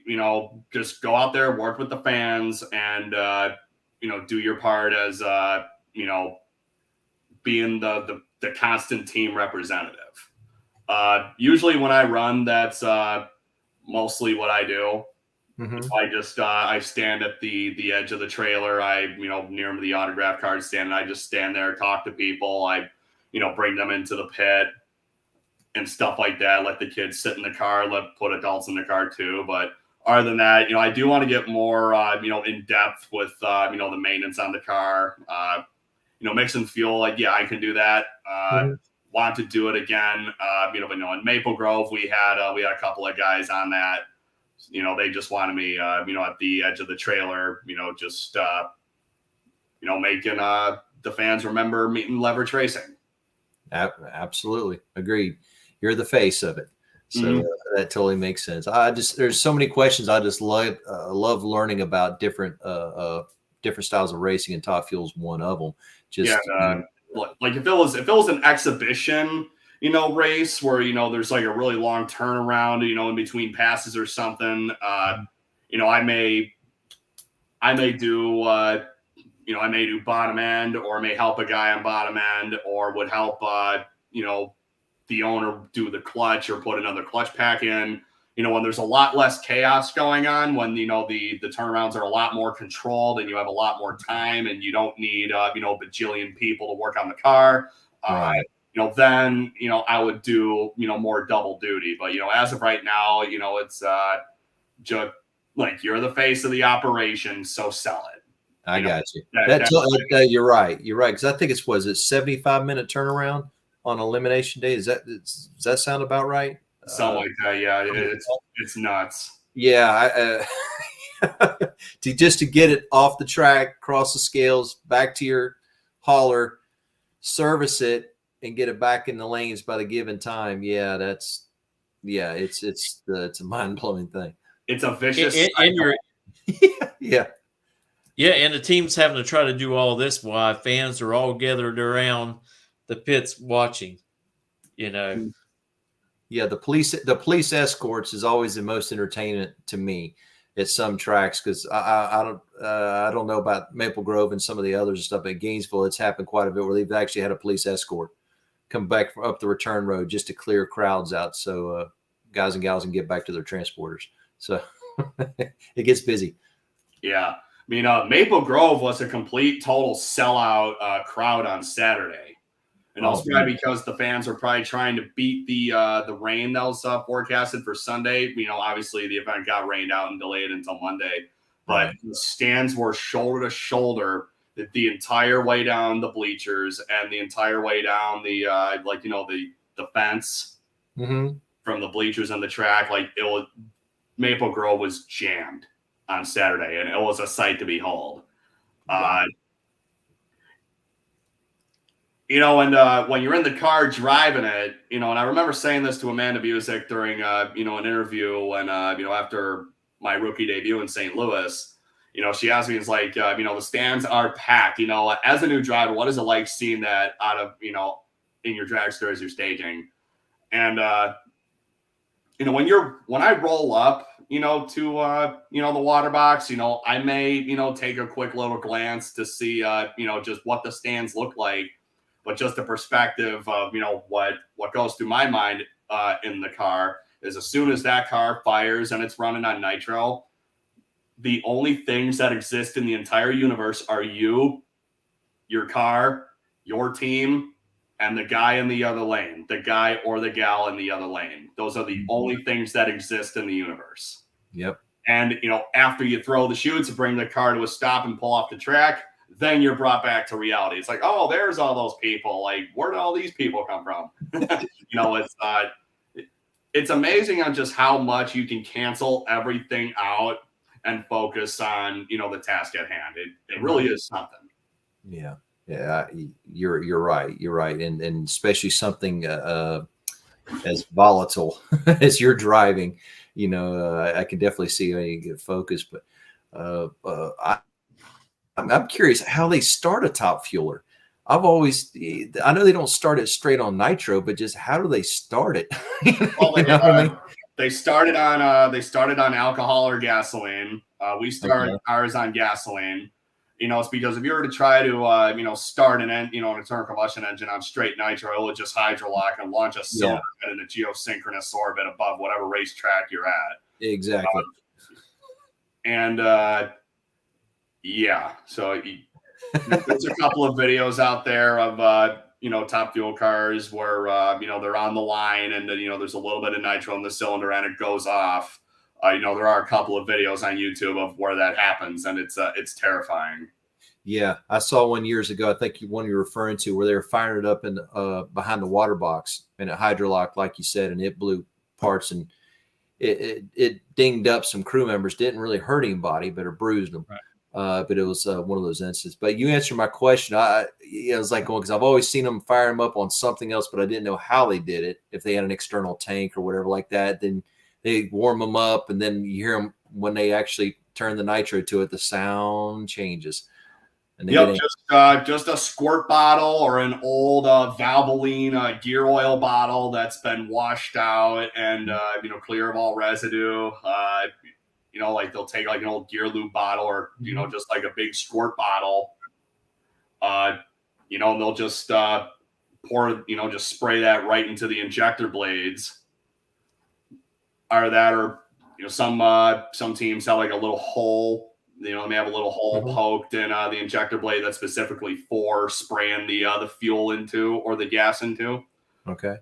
just go out there, work with the fans, and do your part as being the constant team representative. Usually when I run, that's mostly what I do. I stand at the edge of the trailer. I near the autograph card stand, and I just stand there, talk to people. I bring them into the pit and stuff like that. Let the kids sit in the car, put adults in the car too. But other than that, I do want to get more in depth with the maintenance on the car. Mixing fuel, I can do that. Want to do it again. But in Maple Grove, we had a couple of guys on that. They just wanted me at the edge of the trailer, just making the fans remember meeting Leverage Racing. Absolutely. Agreed. You're the face of it. So that totally makes sense. There's so many questions. I just love learning about different styles of racing, and Top Fuel's one of them. Like if it was an exhibition, race where, there's like a really long turnaround, in between passes or something, I may do, I may do bottom end, or may help a guy on bottom end, or would help, the owner do the clutch or put another clutch pack in, when there's a lot less chaos going on, when, the turnarounds are a lot more controlled and you have a lot more time and you don't need, bajillion people to work on the car. Right. Then, I would do, more double duty. But, as of right now, it's just like, you're the face of the operation, so sell it. I got you. You're right. You're right. Because I think it's 75-minute turnaround on elimination day. Does that sound about right? Something like that. Yeah, it's nuts. Yeah. To get it off the track, cross the scales, back to your hauler, service it, and get it back in the lanes by the given time. Yeah, it's a mind-blowing thing. It's a vicious cycle. Yeah. Yeah, and the team's having to try to do all this while fans are all gathered around the pits watching. Yeah, the police escorts is always the most entertainment to me at some tracks, because I don't know about Maple Grove and some of the others and stuff. At Gainesville, it's happened quite a bit where they've actually had a police escort come back up the return road just to clear crowds out, so guys and gals can get back to their transporters. So it gets busy. Yeah. I mean, Maple Grove was a complete, total sellout crowd on Saturday. And that was probably because the fans were probably trying to beat the rain that was forecasted for Sunday. Obviously the event got rained out and delayed until Monday. But the stands were shoulder to shoulder the entire way down the bleachers and the entire way down the fence from the bleachers and the track. Like, Maple Grove was jammed on Saturday, and it was a sight to behold. And when you're in the car driving it, and I remember saying this to Amanda Busick during, an interview when, after my rookie debut in St. Louis, she asked me, it's like, the stands are packed, as a new driver, what is it like seeing that out of, in your dragster as you're staging? And when I roll up, to the water box, I may, take a quick little glance to see, just what the stands look like, but just the perspective of, what goes through my mind in the car is as soon as that car fires and it's running on nitro, the only things that exist in the entire universe are you, your car, your team, and the guy in the other lane, the guy or the gal in the other lane. Those are the only things that exist in the universe. Yep. And, after you throw the chutes and bring the car to a stop and pull off the track, then you're brought back to reality. It's like, oh, there's all those people. Like, where did all these people come from? It's amazing on just how much you can cancel everything out and focus on, the task at hand. It really is something. Yeah. Yeah. You're right. You're right. And especially something as volatile as you're driving, I can definitely see how you get focused, but I'm curious how they start a top fueler. I know they don't start it straight on nitro, but just how do they start it? Well, they started on alcohol or gasoline. We started ours on gasoline. It's because if you were to try to, start an internal combustion engine on straight nitro, it will just hydrolock and launch a cylinder in a geosynchronous orbit above whatever racetrack you're at. Exactly. So there's a couple of videos out there of, top fuel cars where, they're on the line and, there's a little bit of nitro in the cylinder and it goes off. There are a couple of videos on YouTube of where that happens, and it's terrifying. Yeah, I saw one years ago. I think one you're referring to where they were firing it up in behind the water box, and it hydrolocked, like you said, and it blew parts, and it dinged up some crew members. Didn't really hurt anybody, but it bruised them. Right. But it was one of those instances. But you answered my question. It was like going because I've always seen them fire them up on something else, but I didn't know how they did it. If they had an external tank or whatever like that, then they warm them up, and then you hear them when they actually turn the nitro to it. The sound changes. And just a squirt bottle or an old Valvoline gear oil bottle that's been washed out and clear of all residue. Like they'll take like an old gear lube bottle or just like a big squirt bottle. And they'll just pour just spray that right into the injector blades. Or some teams have like a little hole. They may have a little hole poked in the injector blade that's specifically for spraying the fuel into or the gas into. Okay.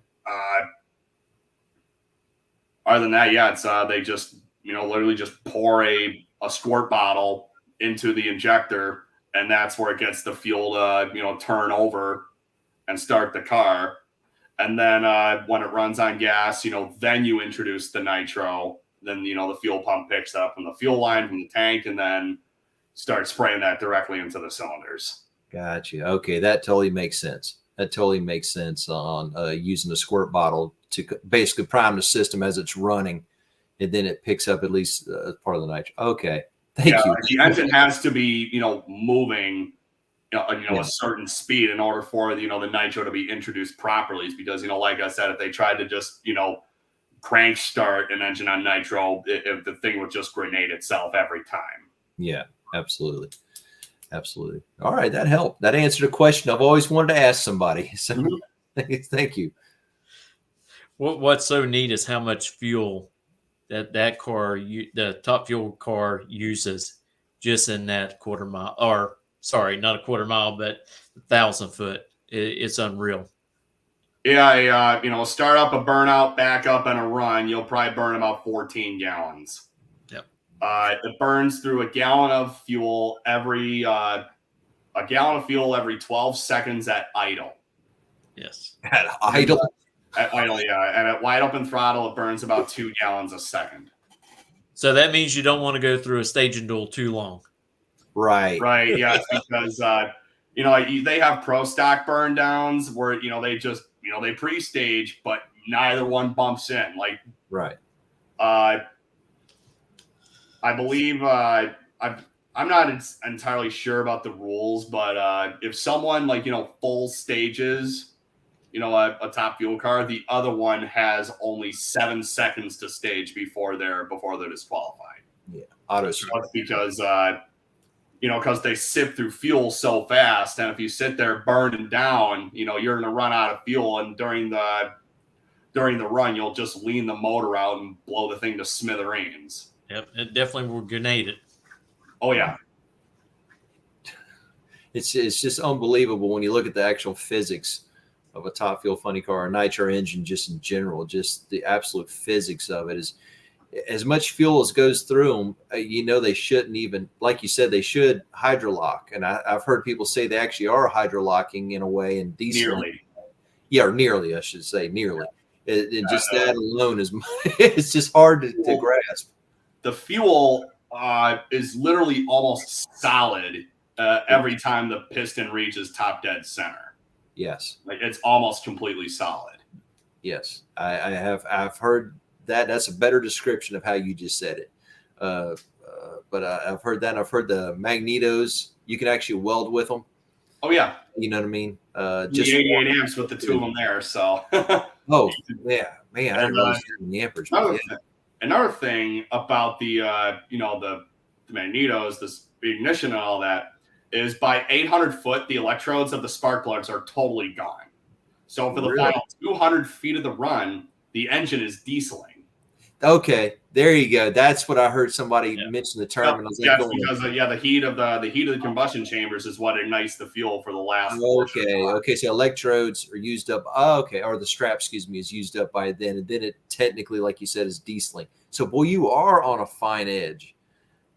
Other than that, it's they just literally just pour a squirt bottle into the injector, and that's where it gets the fuel to turn over and start the car. And then when it runs on gas, then you introduce the nitro. Then, the fuel pump picks up from the fuel line from the tank and then start spraying that directly into the cylinders. Gotcha. Okay, that totally makes sense. That totally makes sense on using the squirt bottle to basically prime the system as it's running, and then it picks up at least part of the nitro. Okay, thank you. The engine has to be, moving a certain speed in order for the nitro to be introduced properly. Because like I said, if they tried to just crank start an engine on nitro, if the thing would just grenade itself every time. Yeah, absolutely. All right, that helped. That answered a question I've always wanted to ask somebody. So thank you. What's so neat is how much fuel that car, the Top Fuel car, uses just in that quarter mile, or sorry, not a quarter mile, but 1,000 foot. It's unreal. Yeah, start up a burnout, back up, and a run. You'll probably burn about 14 gallons. Yep. It burns through a gallon of fuel every 12 seconds at idle. Yes. At idle. At idle, yeah. And at wide open throttle, it burns about 2 gallons a second. So that means you don't want to go through a staging duel too long. Right. Yeah, because they have pro stock burn downs where they just they pre-stage, but neither one bumps in. Like, right. I believe I'm not entirely sure about the rules, but if someone full stages a Top Fuel car. The other one has only 7 seconds to stage before they're disqualified. Yeah, auto. So that's because because they sip through fuel so fast, and if you sit there burning down, you're going to run out of fuel, and during the run, you'll just lean the motor out and blow the thing to smithereens. Yep, it definitely will grenade it. Oh yeah, it's just unbelievable when you look at the actual physics of a Top Fuel funny car, a nitro engine, just in general, just the absolute physics of it is. As much fuel as goes through them, they shouldn't even, like you said, they should hydrolock. And I've heard people say they actually are hydrolocking in a way and diesel. nearly. Yeah, or nearly, I should say, nearly. And just that alone is it's just hard to grasp. The fuel is literally almost solid every time the piston reaches top dead center. Yes. Like it's almost completely solid. Yes. I've heard that. That's a better description of how you just said it. But I've heard that. I've heard the magnetos. You can actually weld with them. Oh yeah. You know what I mean? Just 88 amps with the two of them there. So. Oh yeah, man! I didn't realize the amperage. Another thing about the the magnetos, the ignition and all that, is by 800 foot, the electrodes of the spark plugs are totally gone. So for the final 200 feet of the run, the engine is dieseling. Okay, there you go. That's what I heard somebody mention the term. And I was like, because the heat of the combustion chambers is what ignites the fuel for the last. Okay. So electrodes are used up. Oh, okay, or the strap, is used up by then, and then it technically, like you said, is dieseling. So boy, you are on a fine edge.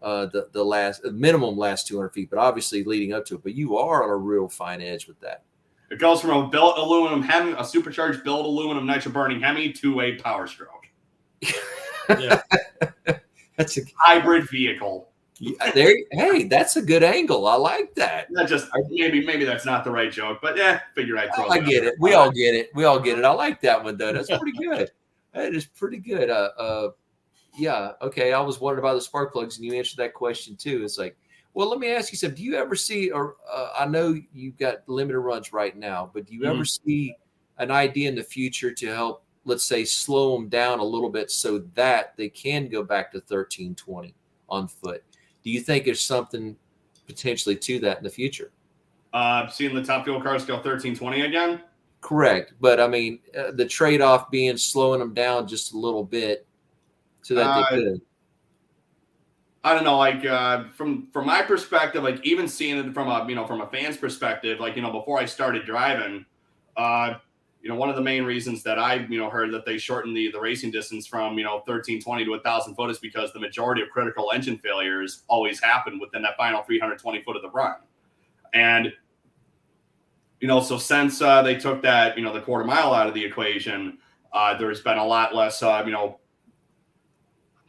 The minimum last 200 feet, but obviously leading up to it. But you are on a real fine edge with that. It goes from a billet aluminum Hemi, a supercharged billet aluminum nitro burning Hemi, to a Power Stroke. Yeah. That's a hybrid vehicle. Hey, that's a good angle. I like that. Not just maybe that's not the right joke, but figure I'd throw. I get it. We all get it. I like that one though. That's pretty good. That is pretty good. Yeah. Okay. I was wondering about the spark plugs, and you answered that question too. It's like, well, let me ask you something. Do you ever see, or I know you've got limited runs right now, but do you ever see an idea in the future to help, let's say, slow them down a little bit so that they can go back to 1320 on foot? Do you think there's something potentially to that in the future? Seeing the Top Fuel cars go 1320 again? Correct. But I mean, the trade-off being slowing them down just a little bit so that they could. I don't know, like from my perspective, like even seeing it from a fan's perspective, like, before I started driving, one of the main reasons that I, heard that they shortened the racing distance from, 1320 to 1,000 foot is because the majority of critical engine failures always happen within that final 320 foot of the run. And, so since they took that, the quarter mile out of the equation, there's been a lot less,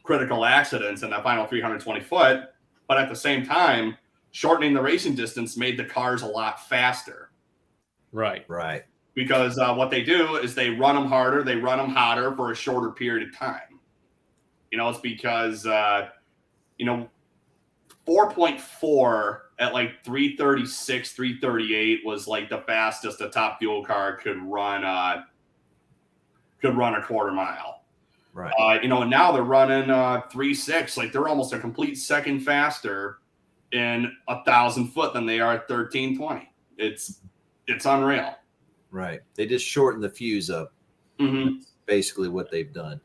critical accidents in that final 320 foot. But at the same time, shortening the racing distance made the cars a lot faster. Right. Because what they do is they run them harder, they run them hotter for a shorter period of time. It's because, 4.4 at like 336, 338 was like the fastest a Top Fuel car could run a quarter mile. Right. And now they're running 3.6. Like they're almost a complete second faster in 1,000 foot than they are at 1320. It's unreal. Right. They just shorten the fuse up. Mm-hmm. That's basically what they've done.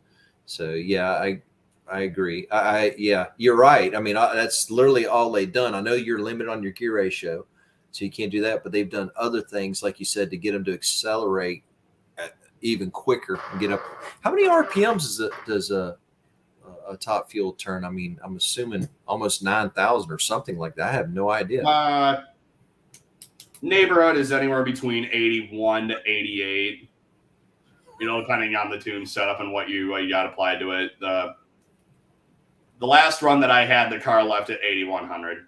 So yeah, I agree. Yeah, you're right. I mean, that's literally all they've done. I know you're limited on your gear ratio, so you can't do that, but they've done other things, like you said, to get them to accelerate even quicker and get up. How many RPMs does a Top Fuel turn? I mean, I'm assuming almost 9,000 or something like that. I have no idea. Neighborhood is anywhere between 81 to 88, depending on the tune setup and what you got applied to it. The last run that I had, the car left at 8,100.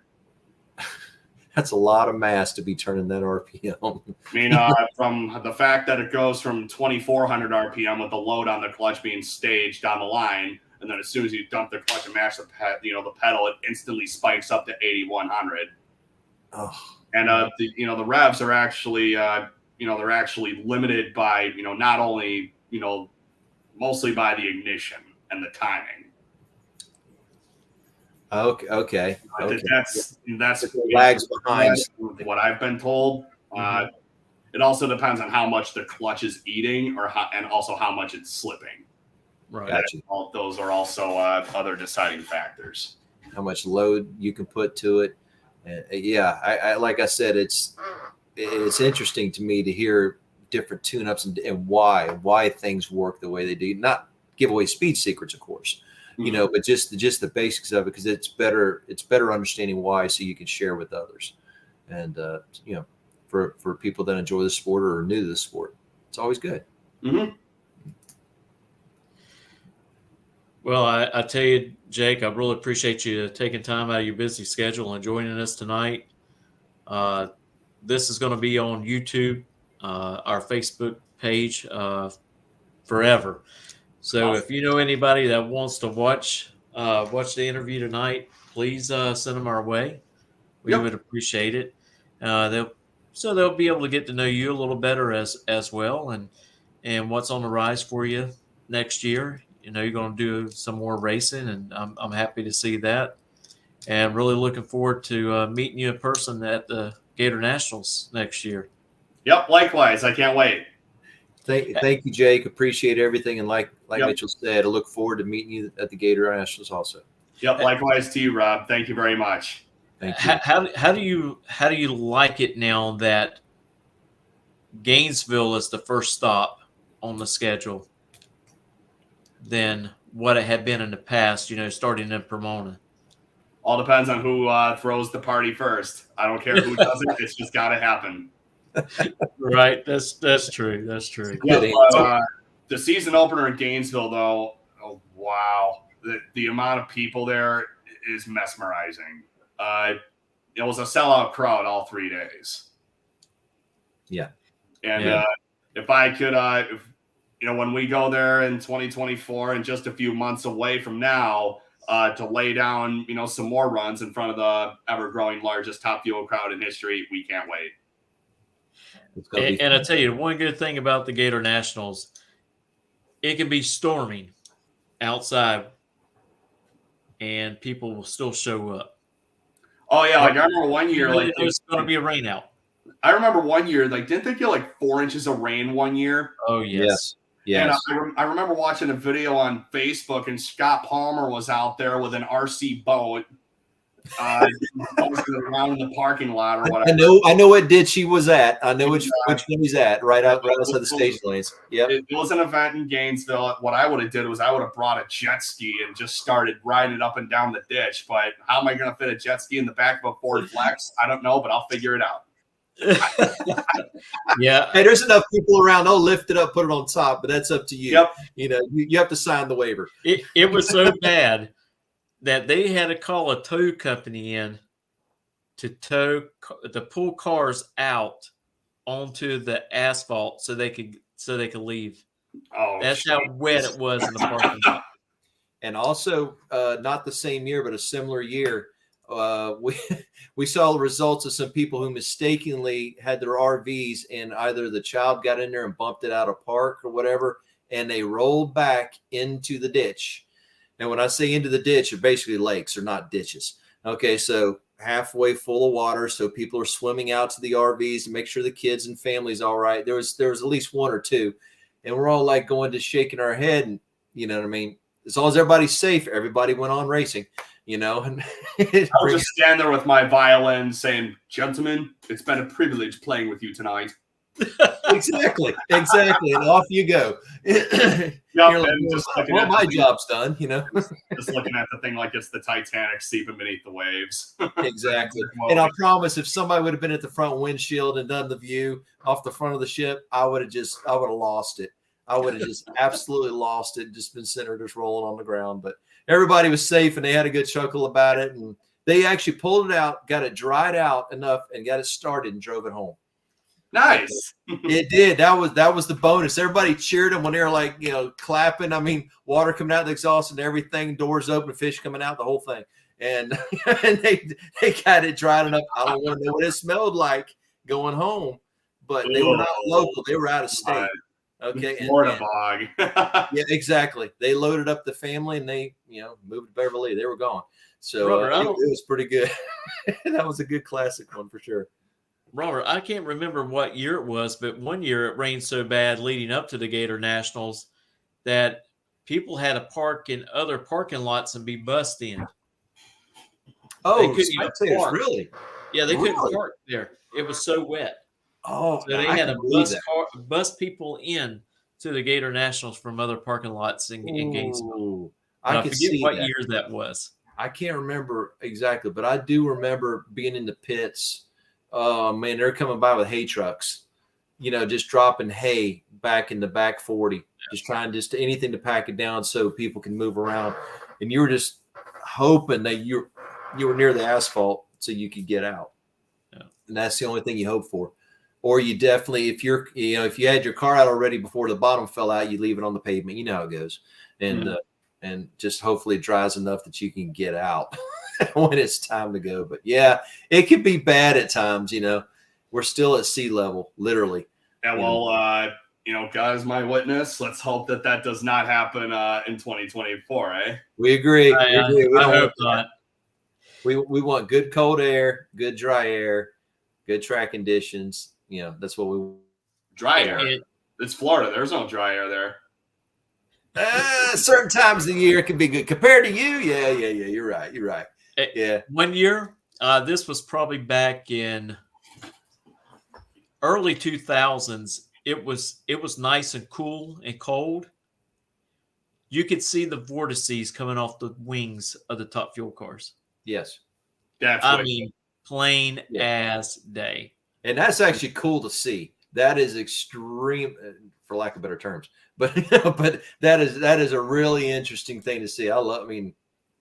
That's a lot of mass to be turning that RPM. I mean, from the fact that it goes from 2,400 RPM with the load on the clutch being staged down the line, and then as soon as you dump the clutch and mash the pedal, it instantly spikes up to 8,100. Oh. And the revs are actually they're actually limited by, not only, mostly by the ignition and the timing. Okay. That's lags behind what I've been told. It also depends on how much the clutch is eating, and also how much it's slipping. Right. Gotcha. Those are also other deciding factors. How much load you can put to it. I like I said, it's interesting to me to hear different tune-ups and why things work the way they do. Not give away speed secrets, of course, but just the basics of it, because it's better understanding why, so you can share with others. And for people that enjoy the sport or are new to the sport, it's always good. Mm-hmm. Well, I tell you, Jake, I really appreciate you taking time out of your busy schedule and joining us tonight. This is going to be on YouTube, our Facebook page, forever. So if you know anybody that wants to watch the interview tonight, please send them our way. We would appreciate it. They'll be able to get to know you a little better as well, and what's on the rise for you next year. You're going to do some more racing, and I'm happy to see that, and really looking forward to meeting you in person at the Gator Nationals next year. Yep, likewise. I can't wait. Thank you, Jake. Appreciate everything, and like Mitchell said, I look forward to meeting you at the Gator Nationals also. Yep, likewise to you, Rob. Thank you very much. Thank you. How do you like it now that Gainesville is the first stop on the schedule than what it had been in the past, starting in Pomona? All depends on who throws the party first. I don't care who does it. It's just got to happen. Right. That's true. That's true. Yeah, the season opener in Gainesville, though, oh, wow. The amount of people there is mesmerizing. It was a sellout crowd all 3 days. Yeah. And if I could, when we go there in 2024 and just a few months away from now, to lay down, some more runs in front of the ever-growing largest Top Fuel crowd in history, we can't wait. And I tell you, one good thing about the Gator Nationals, it can be storming outside, and people will still show up. Oh yeah, like I remember one year, it's going to be a rain out. I remember one year, didn't they get 4 inches of rain one year? Oh yes. Yes. And I remember watching a video on Facebook, and Scott Palmer was out there with an RC boat, around in the parking lot or whatever. I know what ditch he was at. I know which one he's at. Right outside the stage lanes. Yep. It was an event in Gainesville. What I would have did was I would have brought a jet ski and just started riding it up and down the ditch. But how am I going to fit a jet ski in the back of a Ford Flex? I don't know, but I'll figure it out. Yeah. Hey, there's enough people around. They'll lift it up, put it on top, but that's up to you. Yep. You have to sign the waiver. It was so bad that they had to call a tow company in to pull cars out onto the asphalt so they could leave. Oh, that's how wet it was in the parking lot. And also, not the same year, but a similar year, we saw the results of some people who mistakenly had their RVs, and either the child got in there and bumped it out of park or whatever, and they rolled back into the ditch. And when I say into the ditch, they're basically lakes, they're not ditches. Okay, so halfway full of water, so people are swimming out to the RVs to make sure the kids and families all right. There was at least one or two, and we're all going to shaking our head, and you know what I mean. As long as everybody's safe, everybody went on racing. And I'll just stand there with my violin saying, "Gentlemen, it's been a privilege playing with you tonight." Exactly. And off you go. My job's done, Just looking at the thing like it's the Titanic seeping beneath the waves. Exactly. And I promise, if somebody would have been at the front windshield and done the view off the front of the ship, I would have lost it. I would have just absolutely lost it, just been sitting there just rolling on the ground. But everybody was safe, and they had a good chuckle about it. And they actually pulled it out, got it dried out enough, and got it started and drove it home. Nice. It did. That was the bonus. Everybody cheered them when they were clapping. I mean, water coming out of the exhaust and everything, doors open, fish coming out, the whole thing. And they got it dried enough. I don't want to know what it smelled like going home, but they were not local. They were out of state. Okay. Florida bog. Yeah, exactly. They loaded up the family and they, moved to Beverly. They were gone. So Robert, it was pretty good. That was a good classic one for sure. Robert, I can't remember what year it was, but one year it rained so bad leading up to the Gator Nationals that people had to park in other parking lots and be bussed in. Oh, spectators, really? Yeah, they couldn't park there. It was so wet. Oh, so they had to bus people in to the Gator Nationals from other parking lots in Gainesville. I forget what year that was. I can't remember exactly, but I do remember being in the pits. Oh, man, they're coming by with hay trucks, just dropping hay back in the back 40, just trying anything to pack it down so people can move around. And you were just hoping that you were near the asphalt so you could get out. Yeah. And that's the only thing you hope for. Or you definitely, if you had your car out already before the bottom fell out, you leave it on the pavement. You know how it goes. And just hopefully it dries enough that you can get out when it's time to go. But yeah, it could be bad at times. We're still at sea level, literally. Yeah. Well, God is my witness. Let's hope that does not happen in 2024. Eh? We agree. I hope not. We want good cold air, good dry air, good track conditions. That's what we want. Dry air. It's Florida. There's no dry air there. Certain times of the year it can be good compared to you. Yeah. You're right. Yeah. One year, this was probably back in early 2000s. It was nice and cool and cold. You could see the vortices coming off the wings of the Top Fuel cars. Yes. Plain as day. And that's actually cool to see. That is extreme, for lack of better terms. But that is a really interesting thing to see. And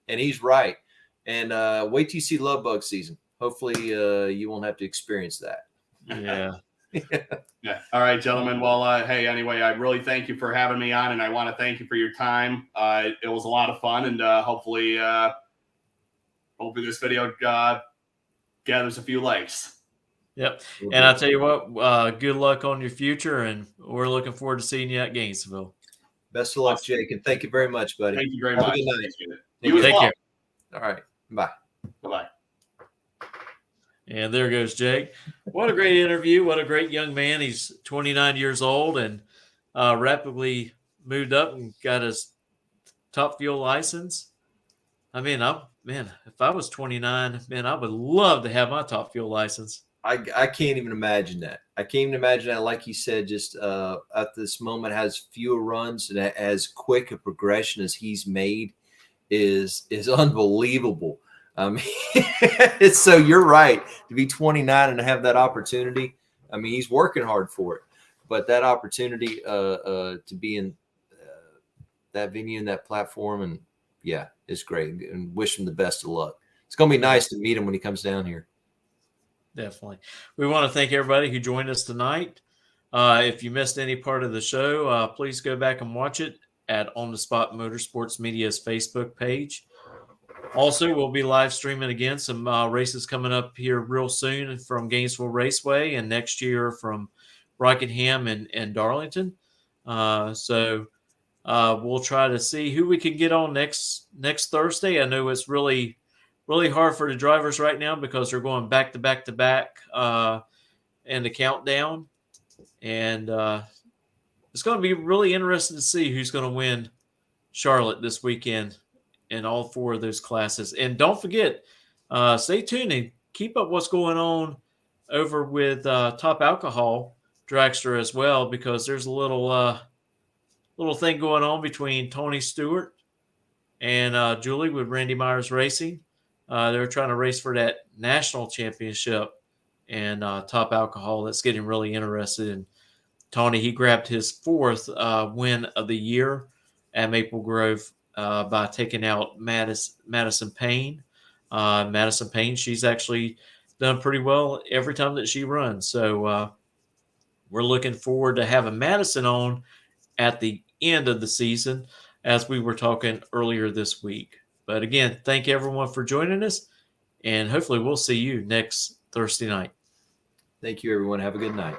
he's right. And wait till you see love bug season. Hopefully you won't have to experience that. Yeah. Yeah. All right, gentlemen. Well, hey, anyway, I really thank you for having me on, and I want to thank you for your time. It was a lot of fun, and hopefully this video gathers a few likes. Yep. And I'll tell you what, good luck on your future, and we're looking forward to seeing you at Gainesville. Best of luck, Jake, and thank you very much, buddy. Thank you very much. Have a good night. You Take care. All right. Bye. Bye-bye. And there goes Jake. What a great interview. What a great young man. He's 29 years old and rapidly moved up and got his Top Fuel license. If I was 29, I would love to have my Top Fuel license. I can't even imagine that. I can't even imagine that. Like you said, just at this moment has fewer runs and as quick a progression as he's made is unbelievable. So you're right, to be 29 and have that opportunity. He's working hard for it, but that opportunity to be in that venue and that platform, and yeah, it's great. And wish him the best of luck. It's going to be nice to meet him when he comes down here. Definitely. We want to thank everybody who joined us tonight. If you missed any part of the show, please go back and watch it at On the Spot Motorsports Media's Facebook page. Also, we'll be live streaming again some races coming up here real soon from Gainesville Raceway, and next year from Rockingham and Darlington. So we'll try to see who we can get on next Thursday. I know it's really hard for the drivers right now because they're going back to back to back and the countdown. And it's going to be really interesting to see who's going to win Charlotte this weekend in all four of those classes. And don't forget, stay tuned and keep up what's going on over with Top Alcohol Dragster as well, because there's a little thing going on between Tony Stewart and Julie with Randy Myers Racing. They're trying to race for that national championship, and Top Alcohol, that's getting really interested. And Tony, he grabbed his fourth win of the year at Maple Grove by taking out Madison Payne. Madison Payne, she's actually done pretty well every time that she runs. So we're looking forward to having Madison on at the end of the season, as we were talking earlier this week. But again, thank everyone for joining us, and hopefully we'll see you next Thursday night. Thank you, everyone. Have a good night.